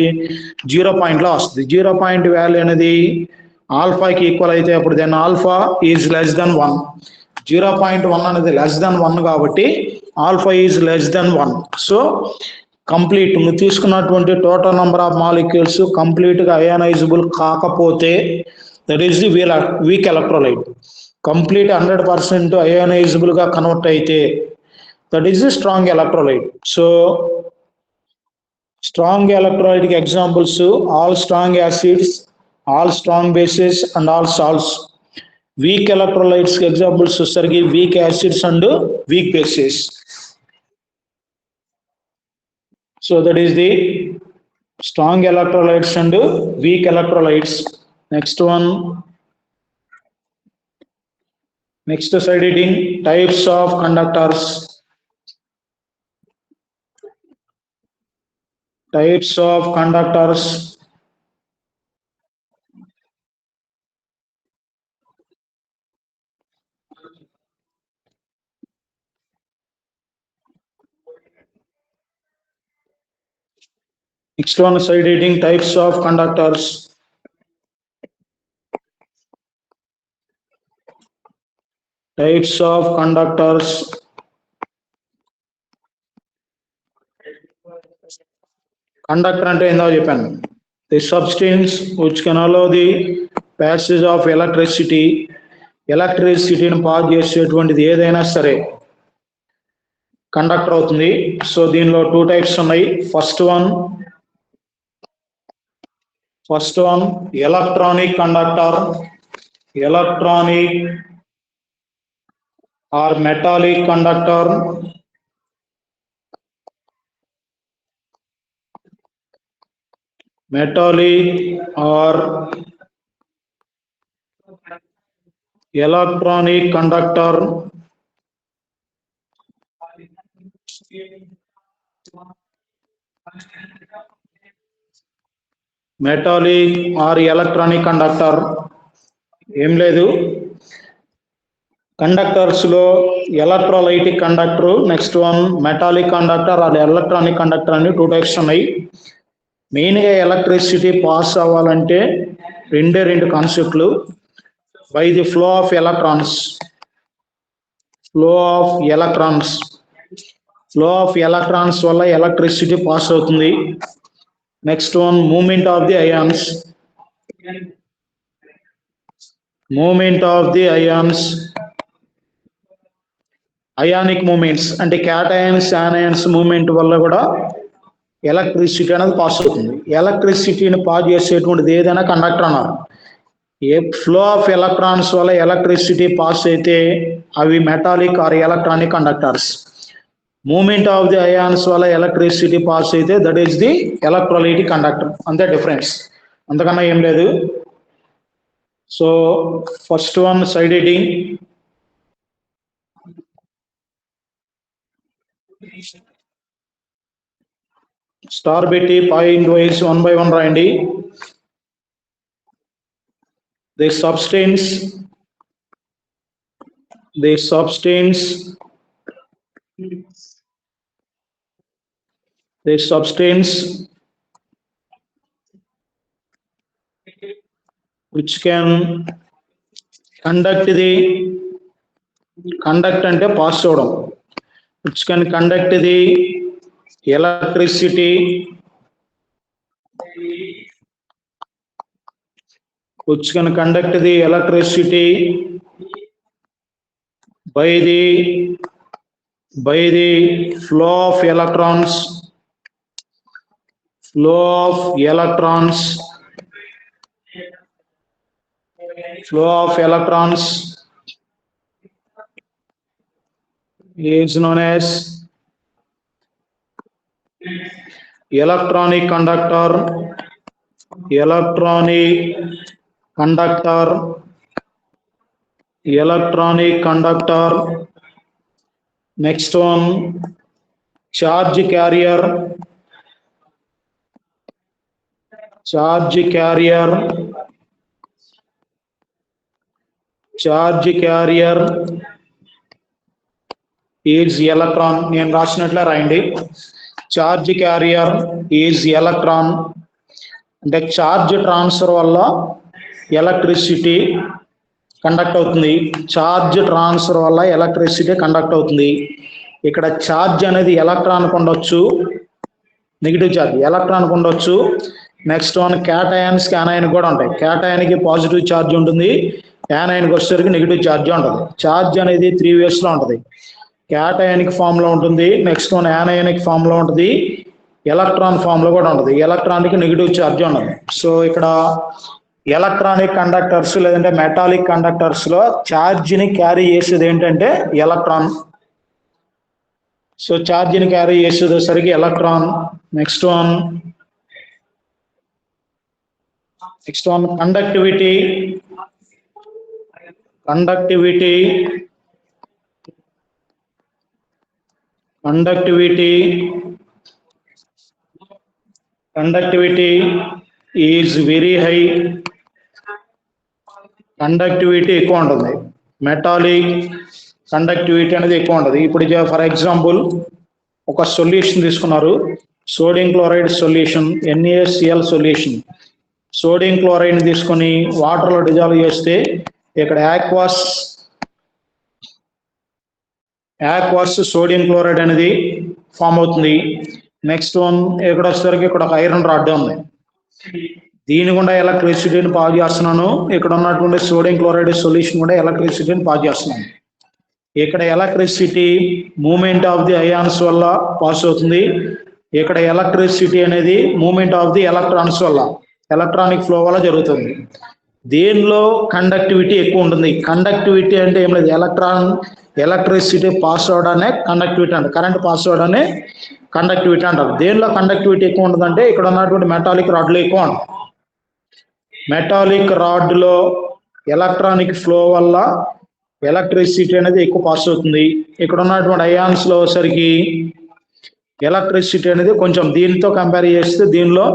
0 లో వస్తుంది. 0 పాయింట్ వాల్యూ అనేది ఆల్ఫాకి ఈక్వల్ అయితే అప్పుడు then alpha is less than 1. 0.1 అనేది లెస్ దెన్ 1 కాబట్టి alpha is less than 1. So complete నువ్వు తీసుకున్నటువంటి total number of molecules complete గా అయానైజబుల్ కాకపోతే that is the weak electrolyte. Complete 100% ionisable గా కన్వర్ట్ అయితే that is the strong electrolyte. So strong electrolyte examples all strong acids, all strong bases and all salts. Weak electrolytes examples వచ్చేసరికి weak acids and week bases. So that is the strong electrolytes and weak electrolytes. Next one, next side heading types of conductors. Types of conductors. Next one side heading types of conductors. Types of conductors. Conductor అంటే ఏందో చెప్పాను. The substance which can allow the passage of electricity. ఎలక్ట్రిసిటీని pass చేసేటువంటిది ఏదైనా సరే conductor అవుతుంది. So దీనిలో 2 types ఉన్నాయి. First one electronic conductor, electronic or metallic conductor. Metallic or electronic conductor. Metallic or electronic conductor ఏం లేదు. కండక్టర్స్ లో electrolytic conductor, next one metallic conductor or electronic conductor అని 2 టైప్స్ ఉన్నాయి. మెయిన్ గా electricity pass అవ్వాలంటే 2 కాన్సెప్ట్లు. By the flow of electrons. Flow of electrons. Flow of electrons వల్ల electricity pass అవుతుంది. Next one moment of the ions. Moment of the ions. Ionic moments అంటే cations, anions moment వల్ల కూడా electricity అనేది pass అవుతుంది. ఎలక్ట్రిసిటీని pass చేసేటువంటిది ఏదైనా conductor అన్నారు. ఏ ఫ్లో ఆఫ్ ఎలక్ట్రాన్స్ వల్ల ఎలక్ట్రిసిటీ పాస్ అయితే అవి metallic or electronic conductors. Moment of the ions వల్ల ఎలక్ట్రిసిటీ పాస్ అయితే that is the electrolytic conductor. అంతే డిఫరెన్స్, అంతకన్నా ఏం లేదు. So first one side heading star పెట్టి పాయింట్ వైజ్ 1 by 1 రాయండి. The substance which can conduct అంటే పాస్ అవడం, which can conduct the electricity by the flow of electrons flow of electrons is known as electronic conductor. Next one, charge carrier is electron. నేను రాసినట్లే రాయండి. Charge carrier is electron. అంటే charge transfer వల్ల electricity conduct అవుతుంది. Charge transfer వల్ల electricity conduct అవుతుంది. ఇక్కడ charge అనేది electron ఉండొచ్చు, నెగిటివ్ చార్జ్ ఎలక్ట్రాన్ ఉండొచ్చు. నెక్స్ట్ వన్ క్యాటయాన్స్ యానైన్ కూడా ఉంటాయి. క్యాటయాన్కి పాజిటివ్ ఛార్జ్ ఉంటుంది, యానైన్కి వచ్చేసరికి నెగిటివ్ ఛార్జ్ ఉంటుంది. ఛార్జ్ అనేది 3 ways లో ఉంటుంది. క్యాటయానిక్ ఫామ్ లో ఉంటుంది, నెక్స్ట్ వన్ యానయానిక్ ఫామ్ లో ఉంటుంది, ఎలక్ట్రాన్ ఫామ్ లో కూడా ఉంటుంది. ఎలక్ట్రాన్కి నెగిటివ్ ఛార్జ్ ఉండదు. సో ఇక్కడ ఎలక్ట్రానిక్ కండక్టర్స్ లేదంటే మెటాలిక్ కండక్టర్స్ లో ఛార్జ్ ని క్యారీ చేసేది ఏంటంటే ఎలక్ట్రాన్. సో ఛార్జ్ ని క్యారీ చేసేసరికి electron. Next one conductivity is very high. Conductivity ఎక్కువ ఉంటుంది. మెటాలిక్ కండక్టివిటీ అనేది ఎక్కువ ఉంటుంది. ఇప్పుడు ఫర్ ఎగ్జాంపుల్ ఒక సొల్యూషన్ తీసుకున్నారు, sodium chloride solution, NaCl solution. Sodium chloride ని తీసుకొని వాటర్లో డిజాల్వ్ చేస్తే ఇక్కడ యాక్వాస్ సోడియం క్లోరైడ్ అనేది ఫామ్ అవుతుంది. నెక్స్ట్ వన్ ఇక్కడ వచ్చేసరికి ఇక్కడ ఒక ఐరన్ రాడ్ ఉంది, దీని గుండా ఎలక్ట్రిసిటీని పాస్ చేస్తున్నాను. ఇక్కడ ఉన్నటువంటి సోడియం క్లోరైడ్ సొల్యూషన్ కూడా ఎలక్ట్రిసిటీని పాస్ చేస్తున్నాను. ఇక్కడ electricity moment of the ions వల్ల పాస్ అవుతుంది. ఇక్కడ ఎలక్ట్రిసిటీ అనేది మూమెంట్ ఆఫ్ ది ఎలక్ట్రాన్స్ వల్ల, ఎలక్ట్రానిక్ ఫ్లో వల్ల జరుగుతుంది. దీనిలో కండక్టివిటీ ఎక్కువ ఉంటుంది. కండక్టివిటీ అంటే ఏం లేదు, ఎలక్ట్రిసిటీ పాస్ అవడానే కండక్టివిటీ అంటారు, కరెంట్ పాస్ అవడానే కండక్టివిటీ అంటారు. దేనిలో కండక్టివిటీ ఎక్కువ ఉంటుందంటే ఇక్కడ ఉన్నటువంటి మెటాలిక్ రాడ్లో ఎక్కువ ఉంటుంది. మెటాలిక్ రాడ్లో ఎలక్ట్రానిక్ ఫ్లో వల్ల ఎలక్ట్రిసిటీ అనేది ఎక్కువ పాస్ అవుతుంది. ఇక్కడ ఉన్నటువంటి అయాన్స్ లో సరికి ఎలక్ట్రిసిటీ అనేది కొంచెం దీనితో కంపేర్ చేస్తే దీనిలో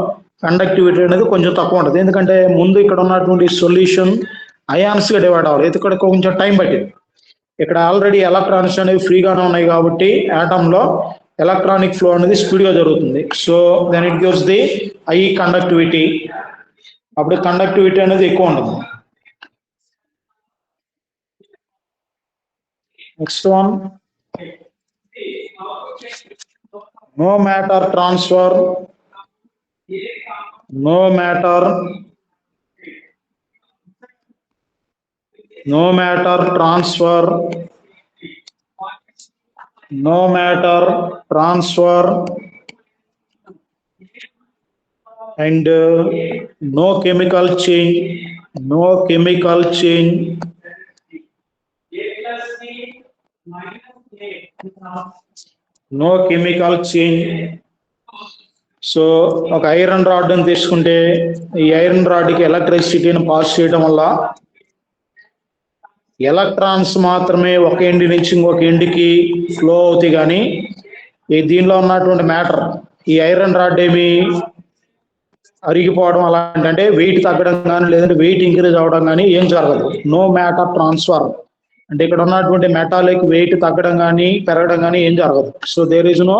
కండక్టివిటీ అనేది కొంచెం తక్కువ ఉంటుంది. ఎందుకంటే ముందు ఇక్కడ ఉన్నటువంటి సొల్యూషన్ అయాన్స్ గా డివైడ్ అవ్వాలి, ఇక్కడ కొంచెం టైం పట్టింది. ఇక్కడ ఆల్రెడీ ఎలక్ట్రాన్స్ అనేవి ఫ్రీగానే ఉన్నాయి కాబట్టి ఆటమ్ లో ఎలక్ట్రానిక్ ఫ్లో అనేది స్పీడ్ గా జరుగుతుంది. So then it gives the high conductivity. అప్పుడు కండక్టివిటీ అనేది ఎక్కువ ఉంటుంది. Next one no matter transfer and no chemical change. సో ఒక ఐరన్ రాడ్ అని తీసుకుంటే ఈ ఐరన్ రాడ్కి ఎలక్ట్రిసిటీని పాస్ చేయడం వల్ల ఎలక్ట్రాన్స్ మాత్రమే ఒక ఎండ్ నుంచి ఇంకొక ఎండ్కి ఫ్లో అవుతాయి. కానీ ఈ దీనిలో ఉన్నటువంటి మ్యాటర్, ఈ ఐరన్ రాడ్ ఏమి అరిగిపోవడం అలాంటి వెయిట్ తగ్గడం కానీ లేదంటే వెయిట్ ఇంక్రీజ్ అవ్వడం కానీ ఏం జరగదు. నో మ్యాటర్ ట్రాన్స్ఫర్ అంటే ఇక్కడ ఉన్నటువంటి మెటాలిక్ వెయిట్ తగ్గడం కానీ పెరగడం కానీ ఏం జరగదు. So there is no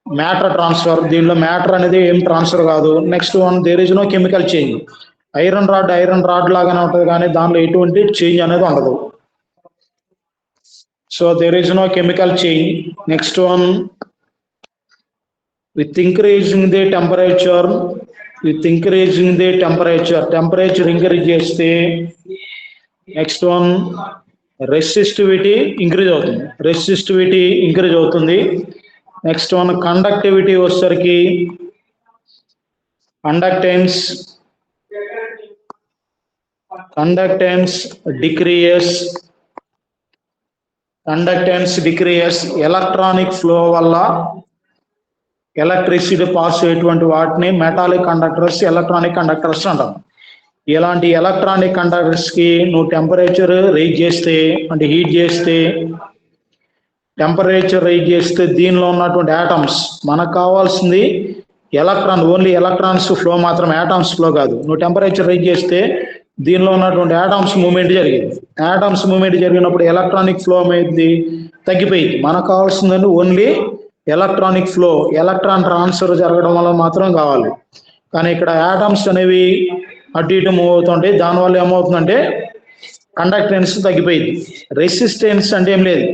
matter transfer. దీనిలో మ్యాటర్ అనేది ఏం ట్రాన్స్ఫర్ కాదు. Next one there is no chemical change. Iron rod లాగానే ఉంటుంది కానీ దానిలో ఎటువంటి చేంజ్ అనేది ఉండదు. So there is no chemical change. Next one with increasing the temperature increase చేస్తే నెక్స్ట్ వన్ రెసిస్టివిటీ ఇంక్రీజ్ అవుతుంది. నెక్స్ట్ వన్ కండక్టివిటీ వచ్చేసరికి Conductance decreases electronic flow వల్ల ఎలక్ట్రిసిటీ పాస్ అయ్యేటువంటి వాటిని మెటాలిక్ కండక్టర్స్, ఎలక్ట్రానిక్ కండక్టర్స్ అంటాం. ఇలాంటి ఎలక్ట్రానిక్ కండక్టర్స్ కి నువ్వు టెంపరేచర్ రైజ్ చేస్తే, అంటే హీట్ చేస్తే, దీనిలో ఉన్నటువంటి ఆటమ్స్, మనకు కావాల్సింది ఓన్లీ ఎలక్ట్రాన్స్ ఫ్లో మాత్రం, ఆటమ్స్ ఫ్లో కాదు. నువ్వు టెంపరేచర్ రైజ్ చేస్తే దీనిలో ఉన్నటువంటి ఆటమ్స్ మూవ్మెంట్ జరిగింది. ఆటమ్స్ మూవ్మెంట్ జరిగినప్పుడు ఎలక్ట్రానిక్ ఫ్లో అనేది తగ్గిపోయింది. మనకు కావాల్సిందండి only electronic flow, electron transfer జరగడం వల్ల మాత్రం కావాలి. కానీ ఇక్కడ ఆటమ్స్ అనేవి అటు ఇటు మూవ్ అవుతుంటాయి. దానివల్ల ఏమవుతుందంటే కండక్టెన్స్ తగ్గిపోయింది. రెసిస్టెన్స్ అంటే ఏం లేదు,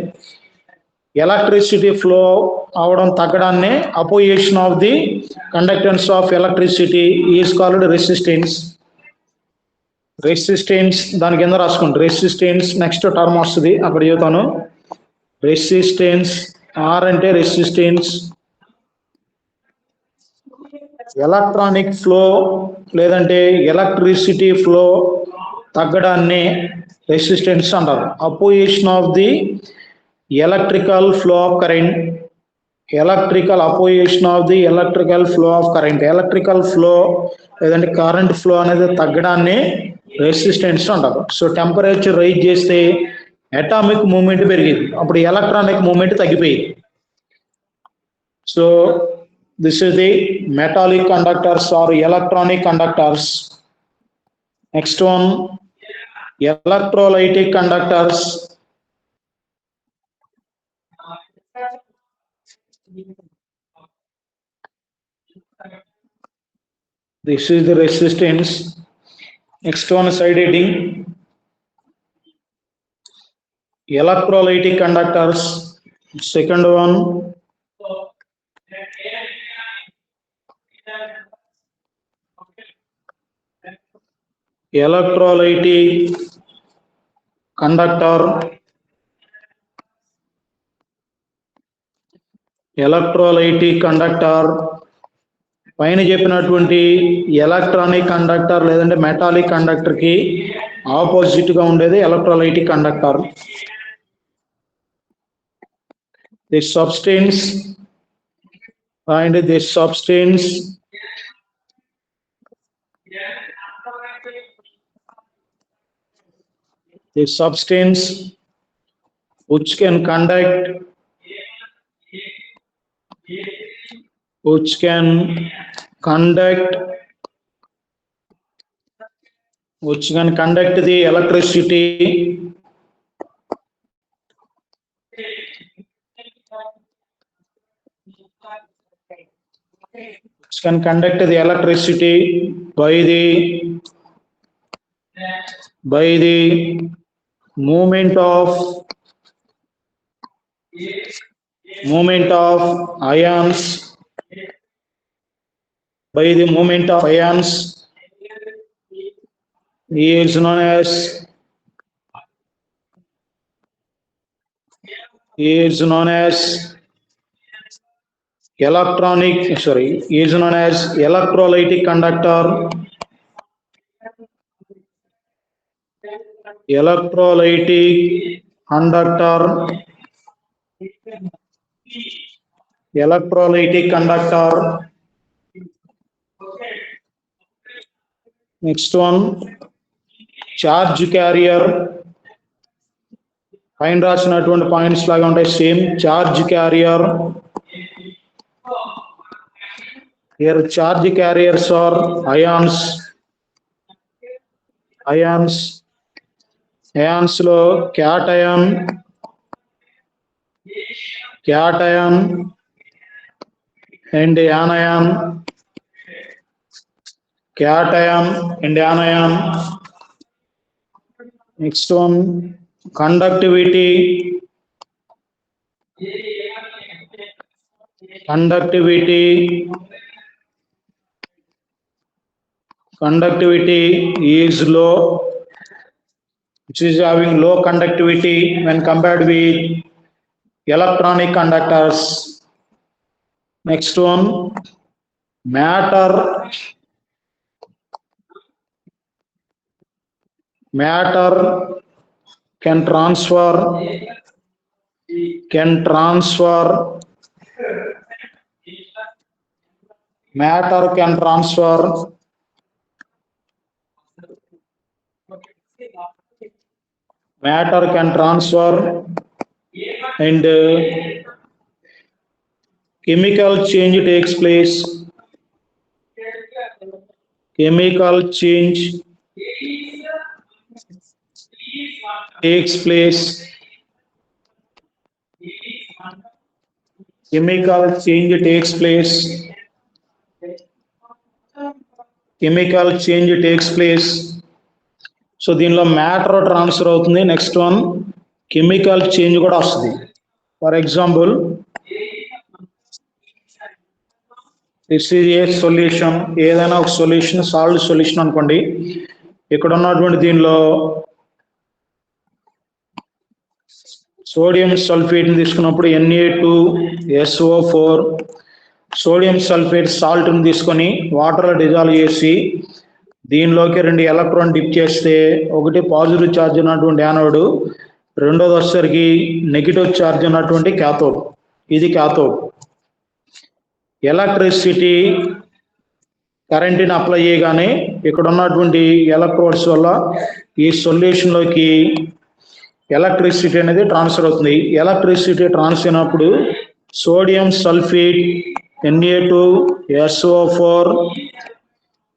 ఎలక్ట్రిసిటీ ఫ్లో అవడం తగ్గడాన్ని opposition of the conductance of electricity is called resistance. దాని కింద రాసుకోండి రెసిస్టెన్స్. నెక్స్ట్ టర్మ్ వస్తుంది, అక్కడ చెబుతాను. రెసిస్టెన్స్, ఆర్ అంటే రెసిస్టెన్స్. ఎలక్ట్రానిక్ ఫ్లో లేదంటే ఎలక్ట్రిసిటీ ఫ్లో తగ్గడాన్ని రెసిస్టెన్స్ అంటారు. Opposition of the electrical flow of current, opposition of the electrical flow of current, electrical flow లేదంటే కరెంట్ ఫ్లో అనేది తగ్గడాన్ని రెసిస్టెన్స్ అంటారు. సో టెంపరేచర్ రైజ్ చేస్తే అటామిక్ మూవ్మెంట్ పెరిగింది, అప్పుడు ఎలక్ట్రానిక్ మూవ్మెంట్ తగ్గిపోయింది. So this is the metallic conductors or electronic conductors. Next one, electrolytic conductors. This is the resistance. Next one, side heading, electrolytic conductors. Second one, electrolytic conductor. పైన చెప్పినటువంటి electronic conductor లేదంటే metallic conductor కి opposite గా ఉండేది electrolytic conductor. This substance which can conduct the electricity by the movement of ions, is known as electrolytic conductor. Next one, charge carrier. పైన రాసినటువంటి points లాగా ఉంటాయి, same. Charge carrier. Here charge carriers are ions. Ions లో cation and anion. Next one, conductivity. Is low, which is having low conductivity when compared with electronic conductors. Next one, matter. matter can transfer matter can transfer and chemical change takes place. Chemical change takes place. Chemical change takes place. Chemical change takes place. So దీనిలో matter transfer అవుతుంది. Next one chemical change కూడా వస్తుంది. For example this is a solution. ఏదైనా ఒక solution, salt solution అనుకోండి. ఇక్కడ ఉన్నటువంటి దీనిలో సోడియం సల్ఫేట్ని తీసుకున్నప్పుడు Na2SO4 సోడియం సల్ఫేట్ సాల్ట్ని తీసుకొని వాటర్లో డిజాల్వ్ చేసి దీనిలోకి 2 ఎలక్ట్రాన్ డిప్ చేస్తే ఒకటి పాజిటివ్ ఛార్జ్ ఉన్నటువంటి యానోడ్, రెండోది వచ్చేసరికి నెగిటివ్ ఛార్జ్ ఉన్నటువంటి క్యాథోడ్. ఇది క్యాథోడ్. ఎలక్ట్రిసిటీ కరెంట్ని అప్లై చేయగానే ఇక్కడ ఉన్నటువంటి ఎలక్ట్రోడ్స్ వల్ల ఈ సొల్యూషన్లోకి ఎలక్ట్రిసిటీ అనేది ట్రాన్స్ఫర్ అవుతుంది. ఎలక్ట్రిసిటీ ట్రాన్స్ఫర్ అయినప్పుడు sodium sulphate Na2SO4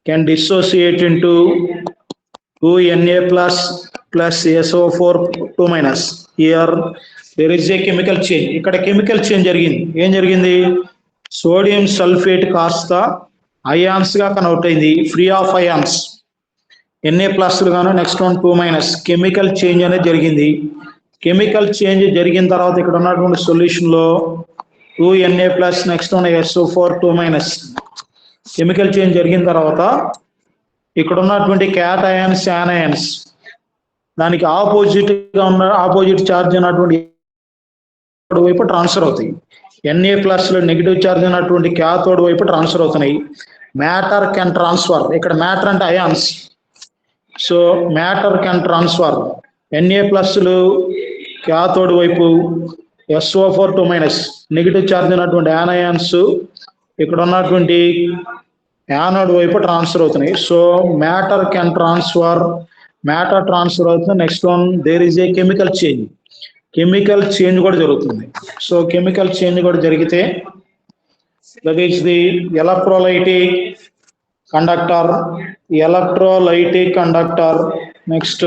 can dissociate into 2Na plus SO4 2-. Here there is a chemical change. ఇక్కడ కెమికల్ చేంజ్ జరిగింది. ఏం జరిగింది? సోడియం సల్ఫేట్ కాస్త అయాన్స్ గా కన్వర్ట్ అయింది. ఫ్రీ ఆఫ్ అయాన్స్ Na+ గాను, నెక్స్ట్ వన్ 2-. కెమికల్ చేంజ్ అనేది జరిగింది. కెమికల్ చేంజ్ జరిగిన తర్వాత ఇక్కడ ఉన్నటువంటి సొల్యూషన్ లో 2Na+, next one SO4 2-. Chemical change జరిగిన తర్వాత ఇక్కడ ఉన్నటువంటి క్యాటయాన్స్, యానయాన్స్ దానికి ఆపోజిట్ ఛార్జ్ ఉన్నటువంటి వైపు ట్రాన్స్ఫర్ అవుతాయి. Na+ లో నెగిటివ్ ఛార్జ్ ఉన్నటువంటి క్యాథోడ్ వైపు ట్రాన్స్ఫర్ అవుతున్నాయి. Matter can transfer. ఇక్కడ మ్యాటర్ అంటే ions. So matter can transfer. Na+ cathode వైపు, SO4 2-. నెగిటివ్ ఛార్జ్ ఉన్నటువంటి యానయాన్స్ ఇక్కడ ఉన్నటువంటి యానోడ్ వైపు ట్రాన్స్ఫర్ అవుతున్నాయి. So matter can transfer. Matter transfer అవుతుంది. Next one there is a chemical change. Chemical change కూడా జరుగుతుంది. సో కెమికల్ చేంజ్ కూడా జరిగితే that is the electrolytic conductor. Next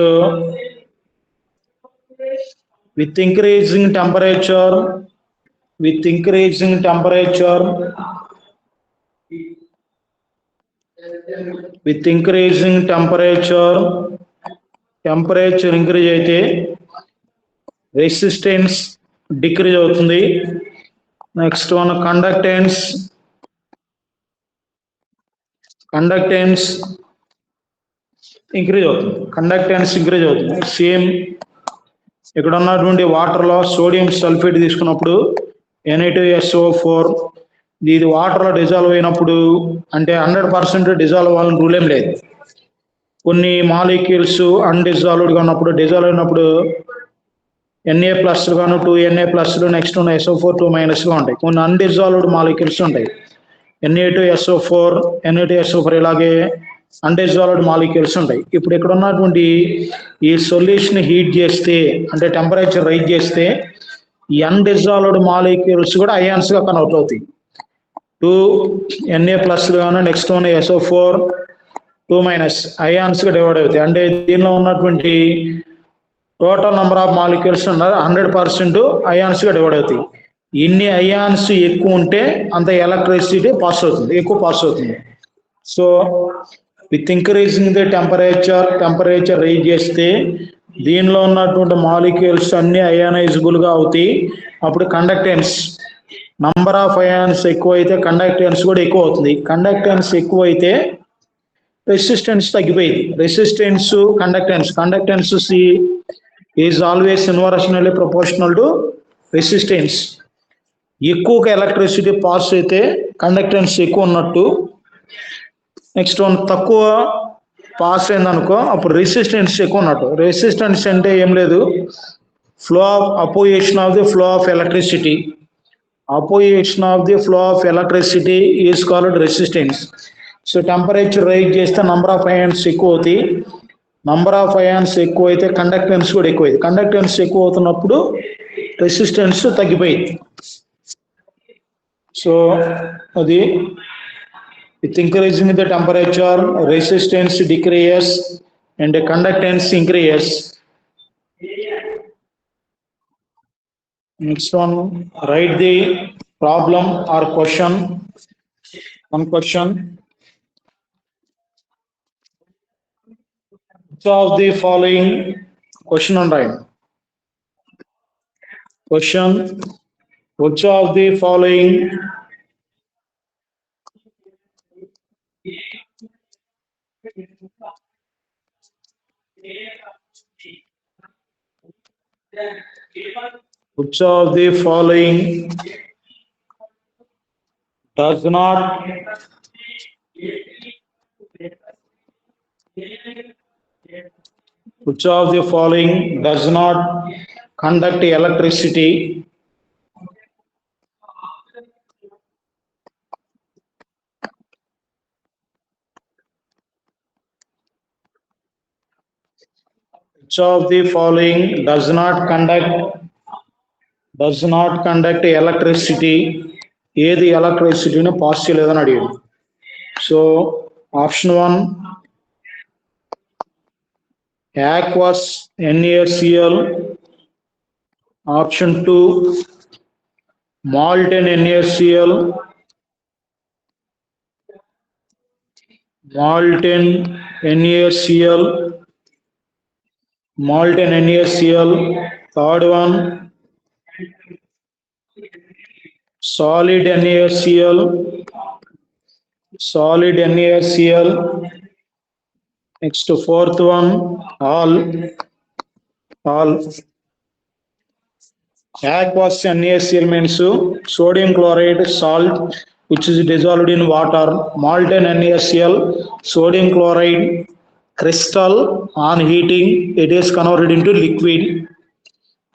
with increasing temperature increase అయితే రెసిస్టెన్స్ డిక్రీజ్ అవుతుంది. Next one conductance increase అవుతుంది. Same ఇక్కడ ఉన్నటువంటి వాటర్ లో సోడియం సల్ఫేట్ తీసుకున్నప్పుడు Na2SO4 ఇది వాటర్ లో డిజాల్వ్ అయినప్పుడు, అంటే 100% డిజాల్వ్ అవ్వాలని రూల్ ఏం లేదు. కొన్ని మాలిక్యూల్స్ అన్డిజాల్వ్డ్ గా ఉన్నప్పుడు, డిజాల్వ్ అయినప్పుడు Na+ గాను 2Na+, నెక్స్ట్ ఉన్న SO4 2- గా ఉంటాయి. కొన్ని అన్డిజాల్వ్డ్ మాలిక్యూల్స్ ఉంటాయి. Na2SO4 ఇలాగే అన్డిజాల్వ్డ్ మాలిక్యూల్స్ ఉంటాయి. ఇప్పుడు ఇక్కడ ఉన్నటువంటి ఈ సొల్యూషన్ హీట్ చేస్తే, అంటే టెంపరేచర్ రైజ్ చేస్తే, ఈ అన్డిజాల్వ్డ్ మాలిక్యూల్స్ కూడా అయాన్స్ గా కన్వర్ట్ అవుతాయి. 2Na+ గాను, నెక్స్ట్ ఉన్న SO4 2- అయాన్స్ గా డివైడ్ అవుతాయి. అంటే దీనిలో ఉన్నటువంటి total number of molecules 100% ions గా డివైడ్ అవుతాయి. ఇన్ని అయాన్స్ ఎక్కువ ఉంటే అంత ఎలక్ట్రిసిటీ ఎక్కువ పాస్ అవుతుంది. So with increasing the temperature rise చేస్తే దీనిలో ఉన్నటువంటి మాలిక్యూల్స్ అన్ని అయానైజబుల్ గా అవుతాయి. అప్పుడు కండక్టెన్స్, నంబర్ ఆఫ్ అయాన్స్ ఎక్కువ అయితే కండక్టెన్స్ కూడా ఎక్కువ అవుతుంది. కండక్టెన్స్ ఎక్కువ అయితే రెసిస్టెన్స్ తగ్గిపోయింది. Conductance is always inversionally proportional to resistance. ఎక్కువగా ఎలక్ట్రిసిటీ పాస్ అయితే కండక్టెన్స్ ఎక్కువ ఉన్నట్టు. నెక్స్ట్ వన్ తక్కువ పాస్ అయిందనుకో అప్పుడు రెసిస్టెన్స్ ఎక్కువ ఉన్నట్టు. రెసిస్టెన్స్ అంటే ఏం లేదు, flow of opposition of the flow of electricity. Opposition of the flow of electricity is called resistance. So temperature rise చేస్తే నంబర్ ఆఫ్ అయాన్స్ ఎక్కువ అవుతాయి. నంబర్ ఆఫ్ అయాన్స్ ఎక్కువ అయితే కండక్టెన్స్ కూడా ఎక్కువ అయింది. కండక్టెన్స్ ఎక్కువ అవుతున్నప్పుడు రెసిస్టెన్స్ తగ్గిపోయింది. సో అది with increasing the temperature, resistance decreases and the conductance increases. Next one, write the problem or question. One question. Which of the following question on right? Question. Which of the following which of the following does not which of the following does not conduct electricity? Which of the following does not conduct electricity? ఏది ఎలక్ట్రిసిటీని pass చేయలేదని అడిగాడు. So option 1 aqueous NaCl, option 2 molten NaCl, molten NaCl, third one solid NaCl, next fourth one all. Aqueous NaCl means sodium chloride salt which is dissolved in water. Molten NaCl, sodium chloride crystal, on heating it is converted into liquid.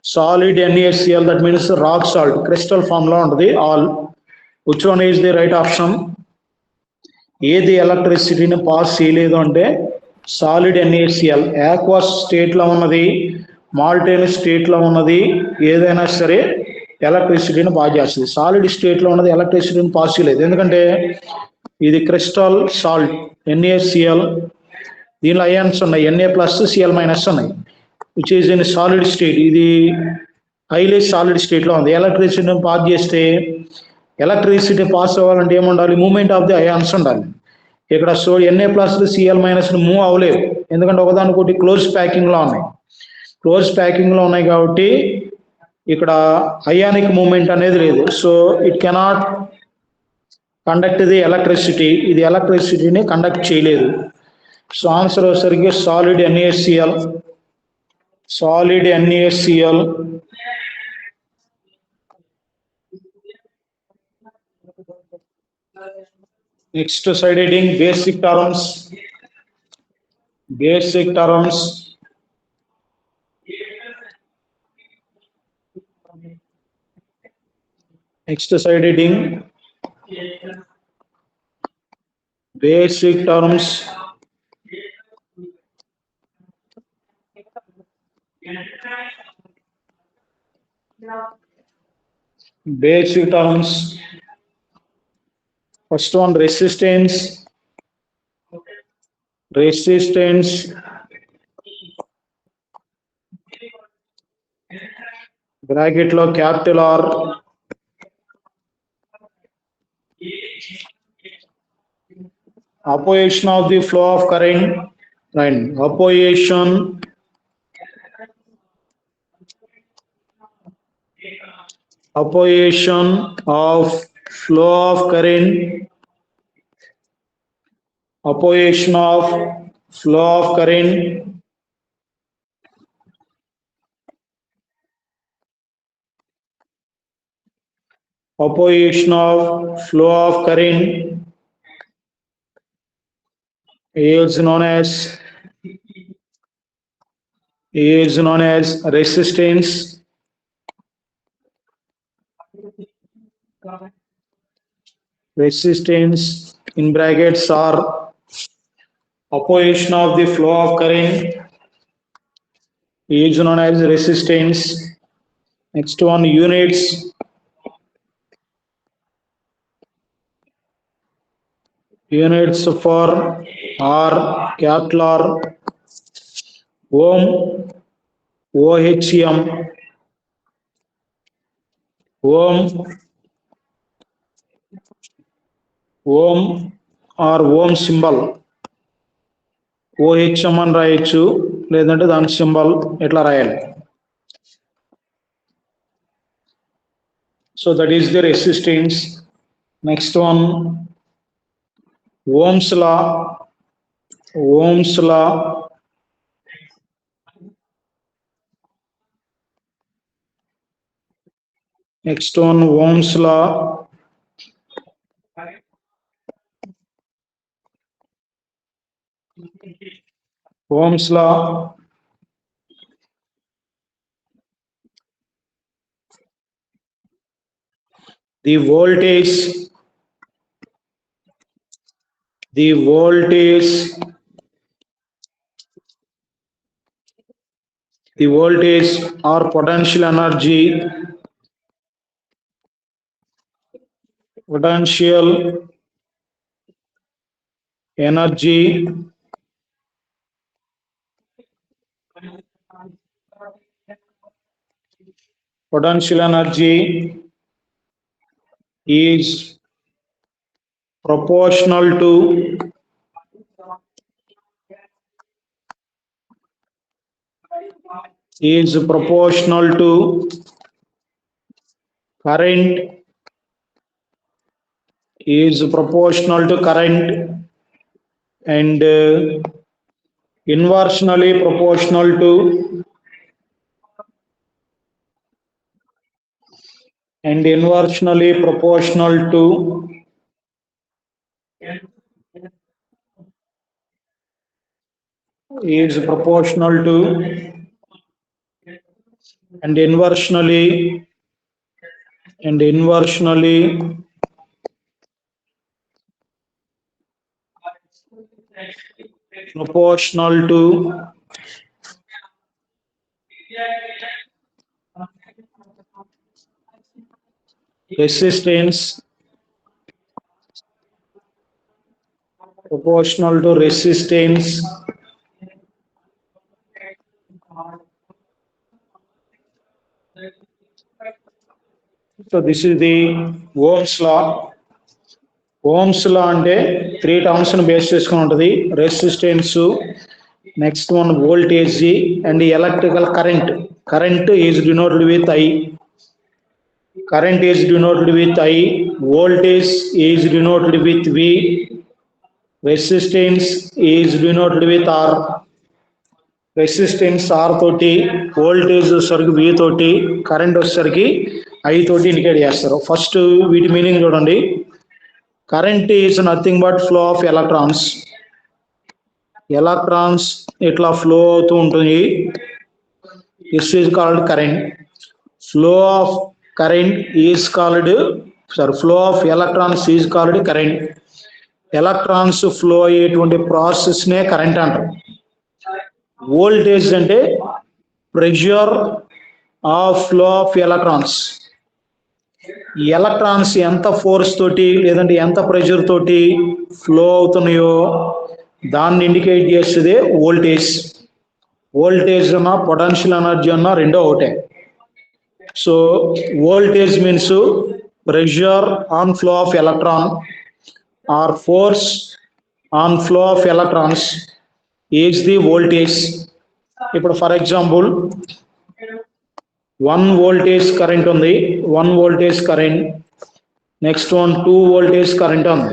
Solid NaCl, that means rock salt, crystal form lo untadi. All. Which one is the right option? ఏది ఎలక్ట్రిసిటీని pass చేయలేదు అంటే solid NaCl. Aqueous స్టేట్లో ఉన్నది, మాల్టైన్ స్టేట్లో ఉన్నది ఏదైనా సరే ఎలక్ట్రిసిటీని pass చేస్తుంది. సాలిడ్ స్టేట్లో ఉన్నది ఎలక్ట్రిసిటీని పాస్ చేయలేదు, ఎందుకంటే ఇది క్రిస్టల్ సాల్ట్ NaCl. దీనిలో అయాన్స్ ఉన్నాయి, Na+Cl- ఉన్నాయి, which is in solid state. ఇది హైలీ సాలిడ్ స్టేట్లో ఉంది. ఎలక్ట్రిసిటీని పాస్ చేస్తే, ఎలక్ట్రిసిటీ పాస్ అవ్వాలంటే ఏముండాలి? మూవ్మెంట్ ఆఫ్ ది అయాన్స్ ఉండాలి. ఇక్కడ సో Na+Cl- మూవ్ అవ్వలేదు, ఎందుకంటే ఒకదానికొకటి క్లోజ్ ప్యాకింగ్లో ఉన్నాయి కాబట్టి ఇక్కడ అయానిక్ మూవ్మెంట్ అనేది లేదు. So it cannot conduct the electricity. ఇది ఎలక్ట్రిసిటీని కండక్ట్ చేయలేదు. సో ఆన్సర్ వచ్చేసరికి solid NaCl. Next side heading, basic terms. Next side heading, basic terms. First one, resistance. Bracket lo capital R. Opposition of the flow of current, and opposition of flow of current, opposition of flow of current, is known as resistance. Resistance in brackets are opposition of the flow of current is known as resistance. Next one, units for R, capital R, ohm, OHM, ohm or ohm symbol OHM అని రాయొచ్చు, లేదంటే దాని symbol ఎట్లా రాయాలి. So that is the resistance. Next one, Ohm's law. Next one, Ohm's law. Ohm's law. The voltage or potential energy is proportional to current and inversely proportional to and inversely proportional to resistance. So this is the Ohm's law. Ohm's law అంటే 3 terms ను base చేసుకొని ఉంటుంది. Resistance, next one voltage and electrical current. Current is denoted with I. Voltage is denoted with V. Resistance is denoted with R. Resistance R తోటి, voltage వచ్చేసరికి V తోటి, current వచ్చేసరికి I తోటి indicate చేస్తారు. First వీటి meaning చూడండి. Current is nothing but flow of electrons ఇట్లా flow అవుతూ ఉంటుంది. This is called current. Flow of electrons is called current. Electrons flow అయ్యేటువంటి ప్రాసెస్ నే కరెంట్ అంటారు. వోల్టేజ్ అంటే pressure of flow of electrons. Electrons ఎంత ఫోర్స్ తోటి లేదంటే ఎంత ప్రెషర్ తోటి ఫ్లో అవుతున్నాయో దాన్ని ఇండికేట్ చేసేదే వోల్టేజ్. వోల్టేజ్ అన్న పొటెన్షియల్ ఎనర్జీ అన్న రెండో ఒకటే. So voltage means pressure on flow of electron or force on flow of electrons is the voltage. ఇప్పుడు ఫర్ ఎగ్జాంపుల్ 1 వోల్టేజ్ కరెంట్ ఉంది, 1 voltage current. Next one 2 voltage current ఉంది.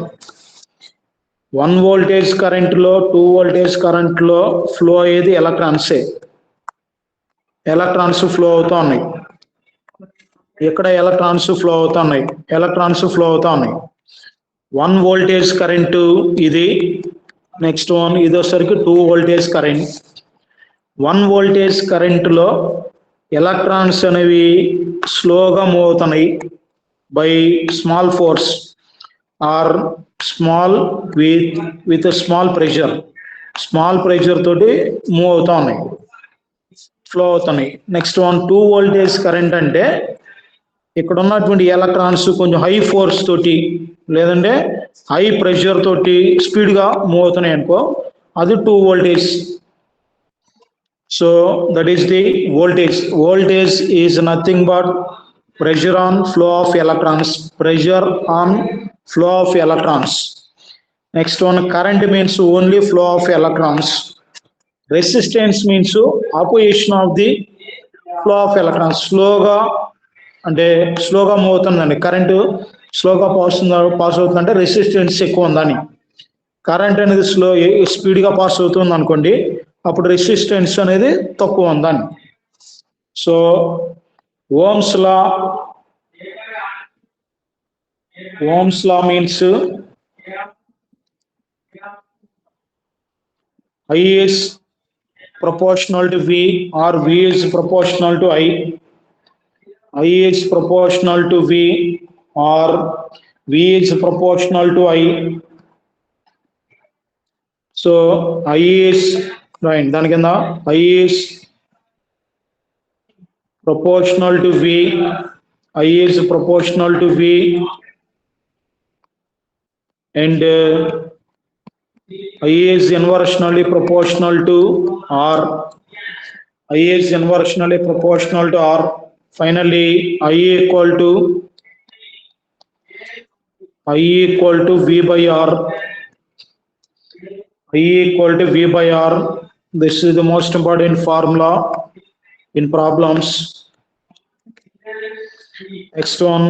1 voltage current లో 2 voltage current లో flow అయ్యేది electrons flow అవుతా ఉన్నాయి. ఇక్కడ electrons flow అవుతా ఉన్నాయి. 1 వోల్టేజ్ కరెంటు ఇది, నెక్స్ట్ వన్ ఇది వచ్చరికి 2 వోల్టేజ్ కరెంట్. 1 వోల్టేజ్ కరెంట్ లో ఎలక్ట్రాన్స్ అనేవి స్లోగా మూవ్ అవుతున్నాయి by small force or small with small pressure తోటి మూవ్ అవుతా ఉన్నాయి, ఫ్లో అవుతున్నాయి. నెక్స్ట్ వన్ 2 వోల్టేజ్ కరెంట్ అంటే ఇక్కడ ఉన్నటువంటి ఎలక్ట్రాన్స్ కొంచెం హై ఫోర్స్ తోటి లేదంటే హై ప్రెషర్ తోటి స్పీడ్ గా మూవ్ అవుతున్నాయి అనుకో, అది 2 voltage. So that is the voltage. Voltage is nothing but pressure on flow of electrons. Next one, current means only flow of electrons. Resistance means opposition of the flow of electrons. స్లోగా move అవుతుందండి current, స్లోగా pass అవుతుందంటే resistance ఎక్కువ ఉందని. Current అనేది స్పీడ్గా pass అవుతుంది అనుకోండి, అప్పుడు రెసిస్టెన్స్ అనేది తక్కువ ఉందని. So Ohm's law means I is proportional to V or V is proportional to I. I is proportional to V or V is proportional to I. So I is right. దాని కింద I is proportional to V. I is proportional to V and I is inversely proportional to R. I is inversely proportional to R. Finally, I equal to V by R. I equal to V by R. This is the most important formula in problems. Next one,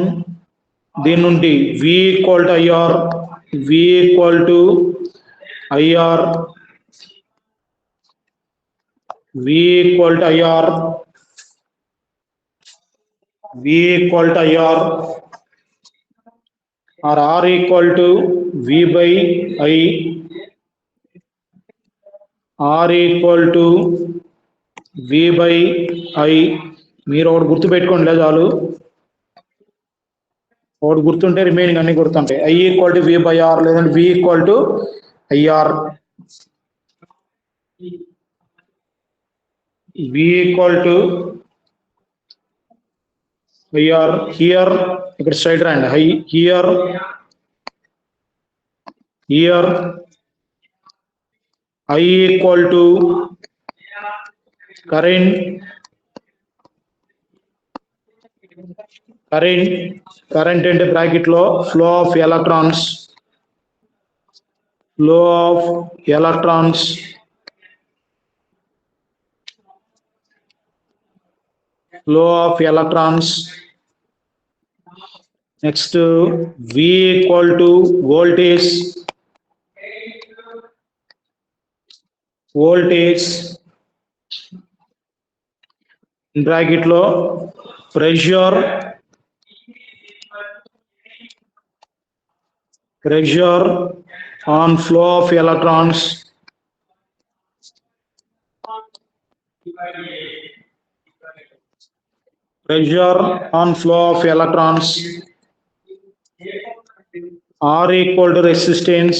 దీని నుండి V equal to IR, V equal to IR, V equal to IR, V equal to IR or R equal to V by I, R equal to V by I. మీరు ఒకటి గుర్తు పెట్టుకోండి లేదు చాలు, ఒకటి గుర్తుంటే రిమైనింగ్ అన్ని గుర్తుంటాయి. I equal to V by R లేదంటే V equal to IR. V equal to IR. Here ఇక్కడ స్ట్రైట్ రాయండి. Here I equal to current అంటే బ్రాకెట్ లో flow of electrons next V equal to voltage bracket లో pressure on flow of electrons, R equal to resistance,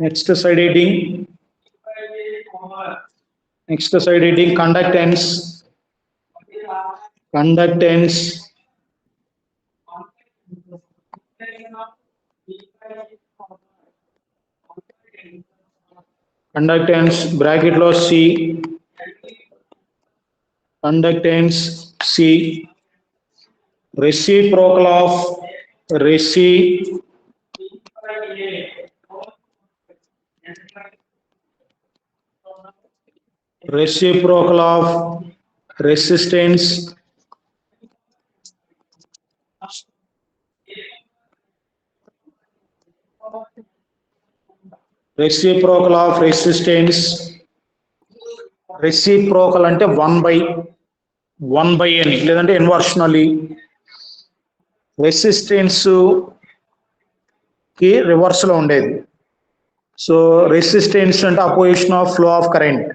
next side heading conductance bracket లో C, reciprocal of resistance, reciprocal అంటే 1/1 అని, లేదంటే ఇన్వర్షనల్లీ. Resistance కి reverse లో ఉండేది. So resistance అంటే opposition of flow of current.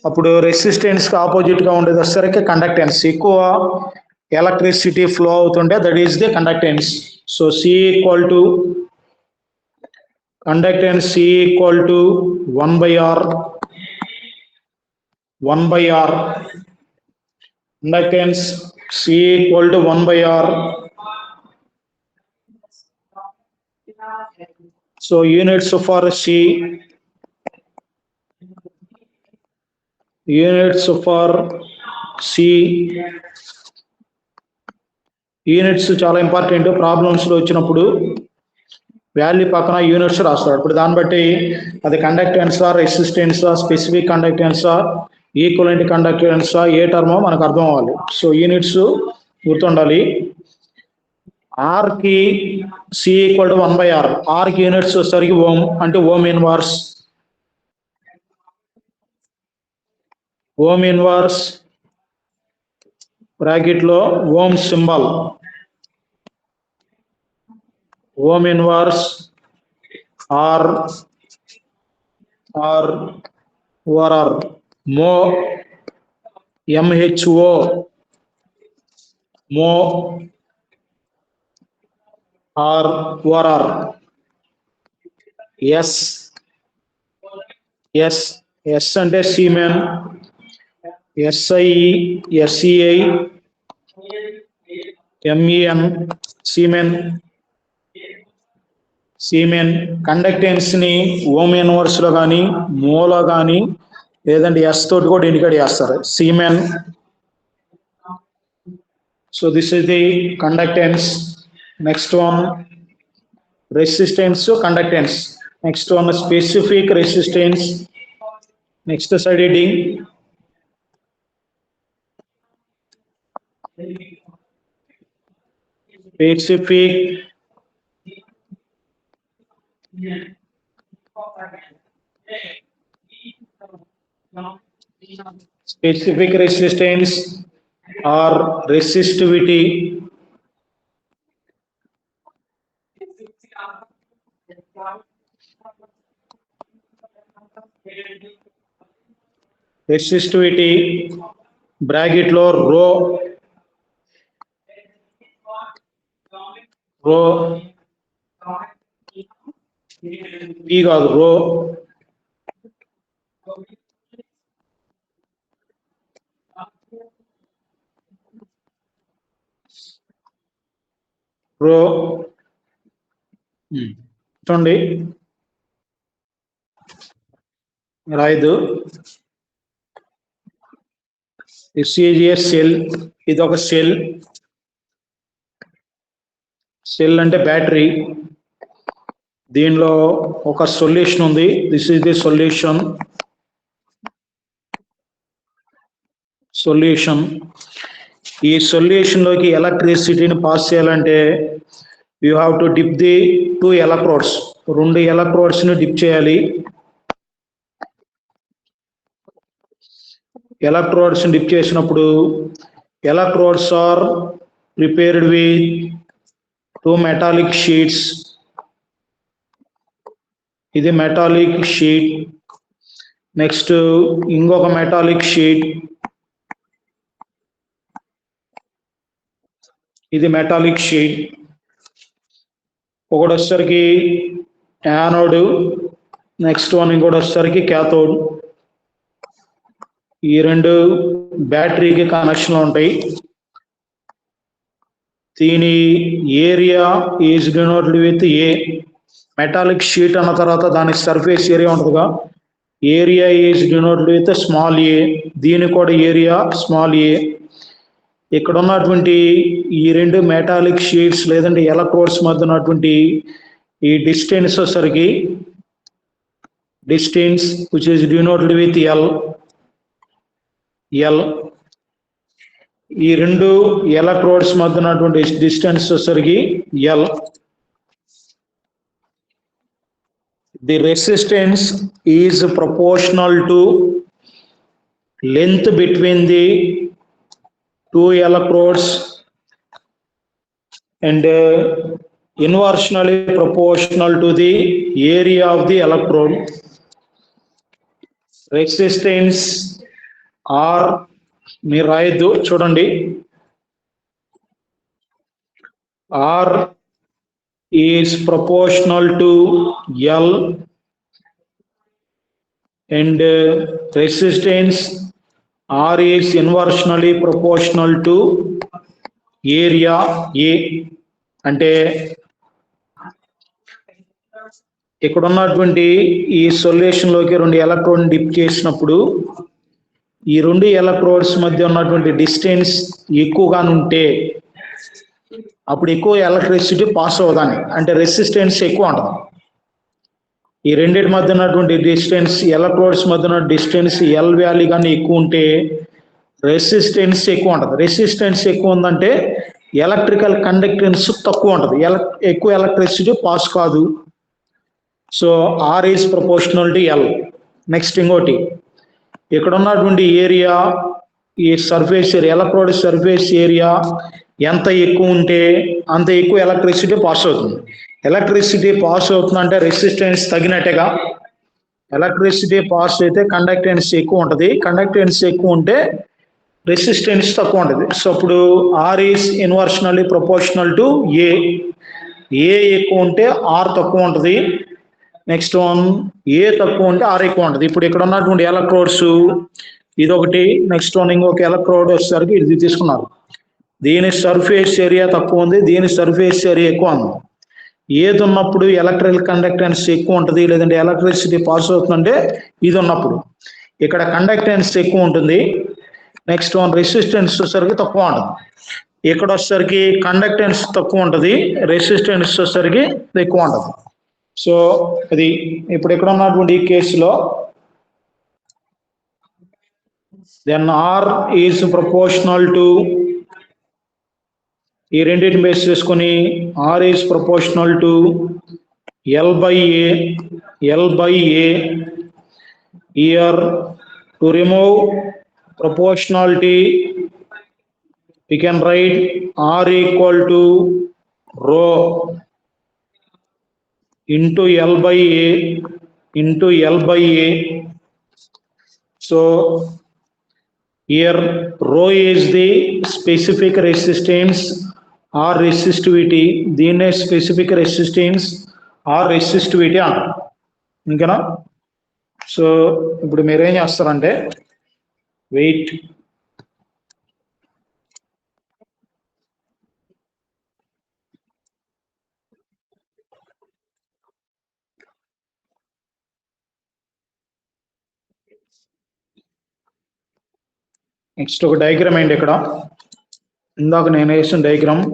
అప్పుడు రెసిస్టెన్స్ కి ఆపోజిట్ గా ఉండేది వచ్చేసరికి కండక్టెన్స్. ఎక్కువ ఎలక్ట్రిసిటీ ఫ్లో అవుతుంటే that is the conductance. So C equal to conductance C equal to 1/R. Inductance C equal to 1/R. So units for C, units చాలా important. Problems లో వచ్చినప్పుడు వాల్యూ పక్కన యూనిట్స్ రాస్తాడు. ఇప్పుడు దాన్ని బట్టి అది కండక్టెన్సా, రెసిస్టెన్సా, స్పెసిఫిక్ కండక్టెన్సా, ఈక్వలెంట్ కండక్టెన్సా, ఏ టర్మో మనకు అర్థం అవ్వాలి. సో యూనిట్స్ గుర్తుండాలి. ఆర్ కి C equal to 1/R. R కి యూనిట్స్ వచ్చేసరికి ఓం, అంటే ohm inverse. Ohm inverse bracket లో ohm symbol, ohm inverse or O R R mho M H O mho or O R R S S S అంటే siemen, S I S E I M E N siemen. Conductance ని ohm inverse లో కానీ, మోలో కానీ, లేదంటే ఎస్ తోటి కూడా ఇండికేట్ చేస్తారు, siemens. So this is the conductance. Next one resistance, conductance. Next one specific resistance. Next side heading specific resistance or resistivity. Resistivity bracket లో రో పి కాదు, రో. చూడండి రాయదు. సెల్, ఇది ఒక సెల్. సెల్ అంటే బ్యాటరీ. దీనిలో ఒక సొల్యూషన్ ఉంది. This is the solution. ఈ సొల్యూషన్ లోకి ఎలక్ట్రిసిటీని పాస్ చేయాలంటే you have to dip the 2 electrodes. 2 electrodes ని డిప్ చేయాలి. ఎలక్ట్రోడ్స్ డిప్ చేసినప్పుడు electrodes are prepared with 2 metallic sheets. ఇది మెటాలిక్ షీట్. నెక్స్ట్ ఇంకొక మెటాలిక్ షీట్, ఇది మెటాలిక్ షీట్. ఒకటి వచ్చేసరికి యానోడ్, నెక్స్ట్ వన్ ఇంకోటి వచ్చేసరికి క్యాథోడ్. ఈ 2 బ్యాటరీకి కనెక్షన్లు ఉంటాయి. దీని area is denoted with A. Metallic sheet అన్న తర్వాత దానికి సర్ఫేస్ ఏరియా ఉంటుందిగా, area is denoted with small A. దీని కూడా ఏరియా స్మాల్ ఏ. ఇక్కడ ఉన్నటువంటి ఈ 2 మెటాలిక్ షీట్స్ లేదంటే ఎలక్ట్రోడ్స్ మధ్య ఉన్నటువంటి ఈ డిస్టెన్స్ వచ్చేసరికి distance which is denoted with L. ఈ 2 ఎలక్ట్రోడ్స్ మధ్య ఉన్నటువంటి డిస్టెన్స్ వచ్చేసరికి L. the resistance is proportional to length between the two electrodes and inversely proportional to the area of the electrode. Resistance R మీరు రాయొద్దు చూడండి, R is proportional to L and resistance R is inversely proportional to area A. అంటే ఇక్కడ ఉన్నటువంటి ఈ solution లోకి రెండు electrode dip చేసినప్పుడు ఈ రెండు ఎలక్ట్రోడ్స్ మధ్య ఉన్నటువంటి డిస్టెన్స్ ఎక్కువగా ఉంటే అప్పుడు ఎక్కువ ఎలక్ట్రిసిటీ పాస్ అవుదాన్ని, అంటే రెసిస్టెన్స్ ఎక్కువ ఉంటుంది. ఈ రెండింటి మధ్య ఉన్నటువంటి డిస్టెన్స్, ఎలక్ట్రోడ్స్ మధ్య ఉన్న డిస్టెన్స్ ఎల్ వాల్యూ కానీ ఎక్కువ ఉంటే రెసిస్టెన్స్ ఎక్కువ ఉంటుంది. రెసిస్టెన్స్ ఎక్కువ ఉందంటే ఎలక్ట్రికల్ కండక్టెన్స్ తక్కువ ఉంటుంది, ఎక్కువ ఎలక్ట్రిసిటీ పాస్ కాదు. So R is proportional to L. Next ఇంకోటి, ఇక్కడ ఉన్నటువంటి ఏరియా, ఈ surface area, electrode surface area ఎంత ఎక్కువ ఉంటే అంత ఎక్కువ ఎలక్ట్రిసిటీ పాస్ అవుతుంది. ఎలక్ట్రిసిటీ పాస్ అవుతుందంటే రెసిస్టెన్స్ తగినట్టుగా. ఎలక్ట్రిసిటీ పాస్ అయితే కండక్టెన్స్ ఎక్కువ ఉంటుంది, కండక్టెన్స్ ఎక్కువ ఉంటే రెసిస్టెన్స్ తక్కువ ఉంటుంది. సో అప్పుడు ఆర్ ఈస్ ఇన్వర్షనల్లీ ప్రపోర్షనల్ టు ఏ. ఏ ఎక్కువ ఉంటే ఆర్ తక్కువ ఉంటుంది. నెక్స్ట్ వన్, ఏ తక్కువ ఉంటే ఆర్ ఎక్కువ ఉంటుంది. ఇప్పుడు ఇక్కడ ఉన్నటువంటి ఎలక్ట్రోడ్స్ ఇదొకటి, నెక్స్ట్ వన్ ఇంకొక ఎలక్ట్రోడ్ వచ్చేసరికి ఇది తీసుకున్నారు. దీని సర్ఫేస్ ఏరియా తక్కువ ఉంది, దీని సర్ఫేస్ ఏరియా ఎక్కువ ఉంది. ఏది ఉన్నప్పుడు ఎలక్ట్రికల్ కండక్టెన్స్ ఎక్కువ ఉంటుంది, లేదంటే ఎలక్ట్రిసిటీ పాస్ అవుతుందంటే ఇది ఉన్నప్పుడు. ఇక్కడ కండక్టెన్స్ ఎక్కువ ఉంటుంది, నెక్స్ట్ వన్ రెసిస్టెన్స్ వచ్చేసరికి తక్కువ ఉంటుంది. ఇక్కడ వచ్చేసరికి కండక్టెన్స్ తక్కువ ఉంటుంది, రెసిస్టెన్స్ వచ్చేసరికి ఎక్కువ ఉంటుంది. సో అది ఇప్పుడు ఇక్కడ ఉన్నటువంటి ఈ కేసులో then R is proportional to, ఈ రెండింటిని బేస్ చేసుకొని R is proportional to L by A. L by A here to remove proportionality we can write R equal to rho into L by A into L by A. So here rho is the specific resistance or resistivity. దీన్నే specific resistance or resistivity అంటారు. ఇంకేనా? So ఇప్పుడు మీరేం చేస్తారంటే wait, next ఒక diagram ఏంటి ఇక్కడ, ఇందాక నేను వేసిన డయాగ్రామ్.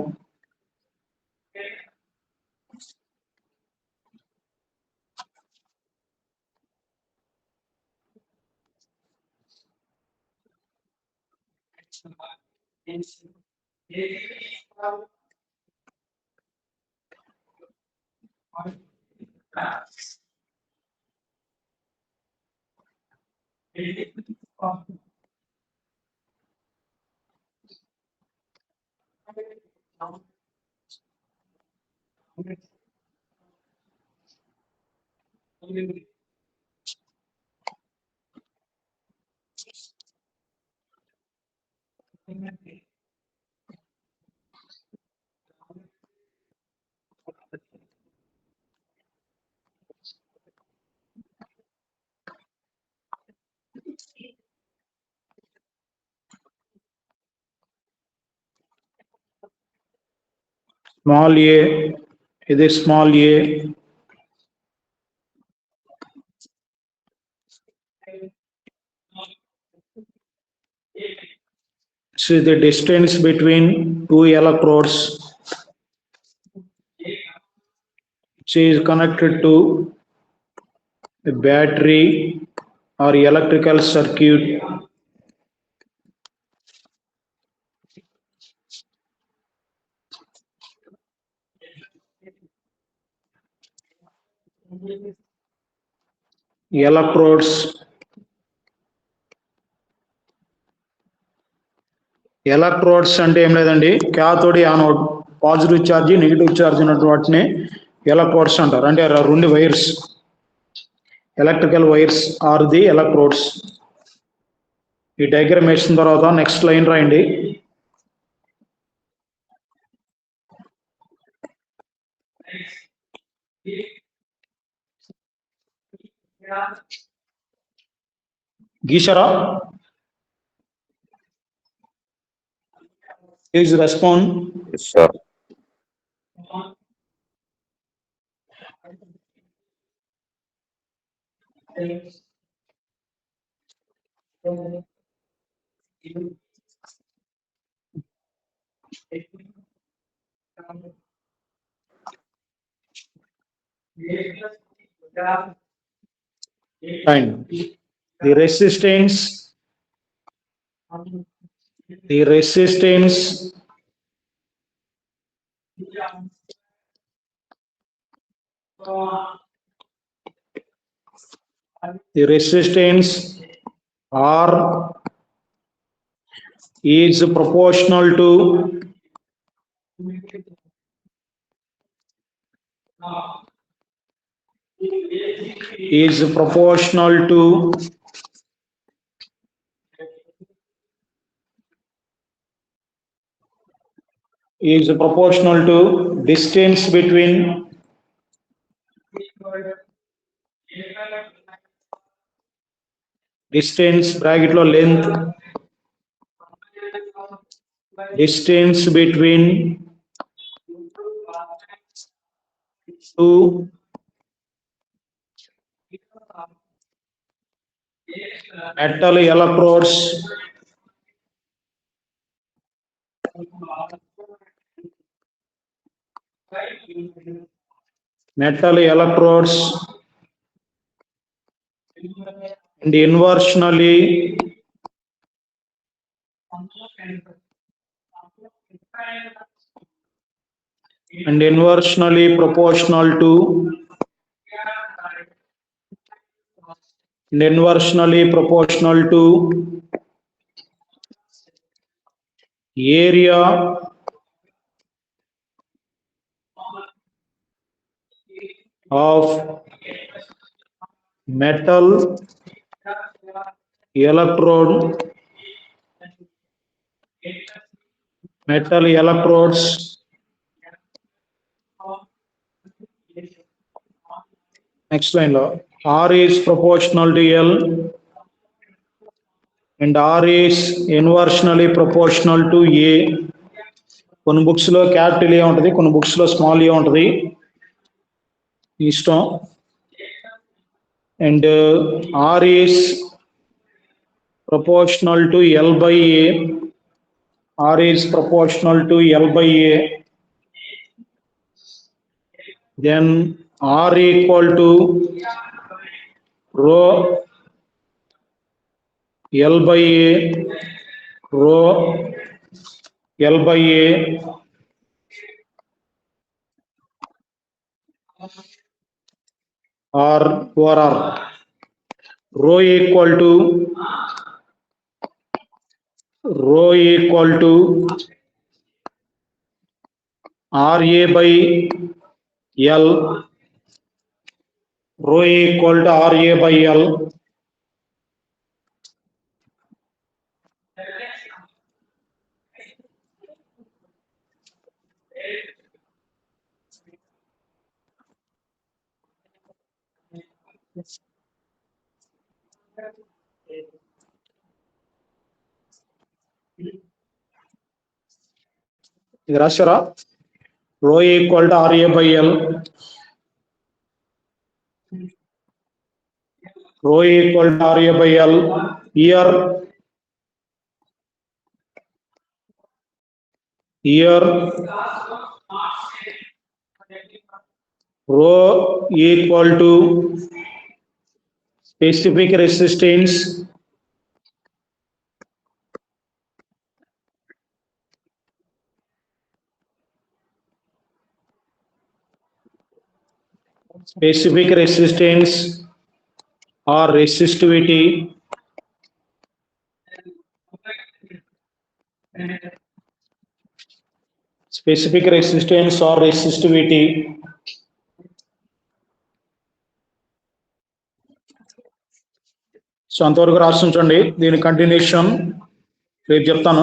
స్మాల్ ఏ, ఇది small A, this is the distance between two electrodes which is connected to a battery or electrical circuit. Electrodes అంటే ఏం లేదండి, cathode anode, positive charge negative charge ఉన్నటువంటి వాటిని ఎలక్ట్రోడ్స్ అంటారు. అంటే రెండు wires, electrical wires are the electrodes. ఈ diagram వేసిన తర్వాత నెక్స్ట్ లైన్ రాయండి. గీశారా? Please respond. Yes, sir. Fine. The resistance R is proportional to distance between bracket lo length, distance between two metal electrodes and inversely proportional to area of metal electrodes. Next line lo R is proportional to L and R is inversely proportional to A. కొన్ని books లో capital ఏ ఉంటుంది, కొన్ని books లో small ఏ ఉంటుంది, ఇష్టం. And R is proportional to L by A. R is proportional to L by A. Then R equal to rho L by A, rho L by A or ORR. Rho equal to RA by L. Rho equal to RA by L. ఇది రాశారా? Rho equal to RA by L. Rho equal to RA by L. Here rho equal to specific resistance or resistivity. Specific resistance or resistivity. So అంతవరకు రాసి ఉంచండి. దీని continuation రేపు చెప్తాను.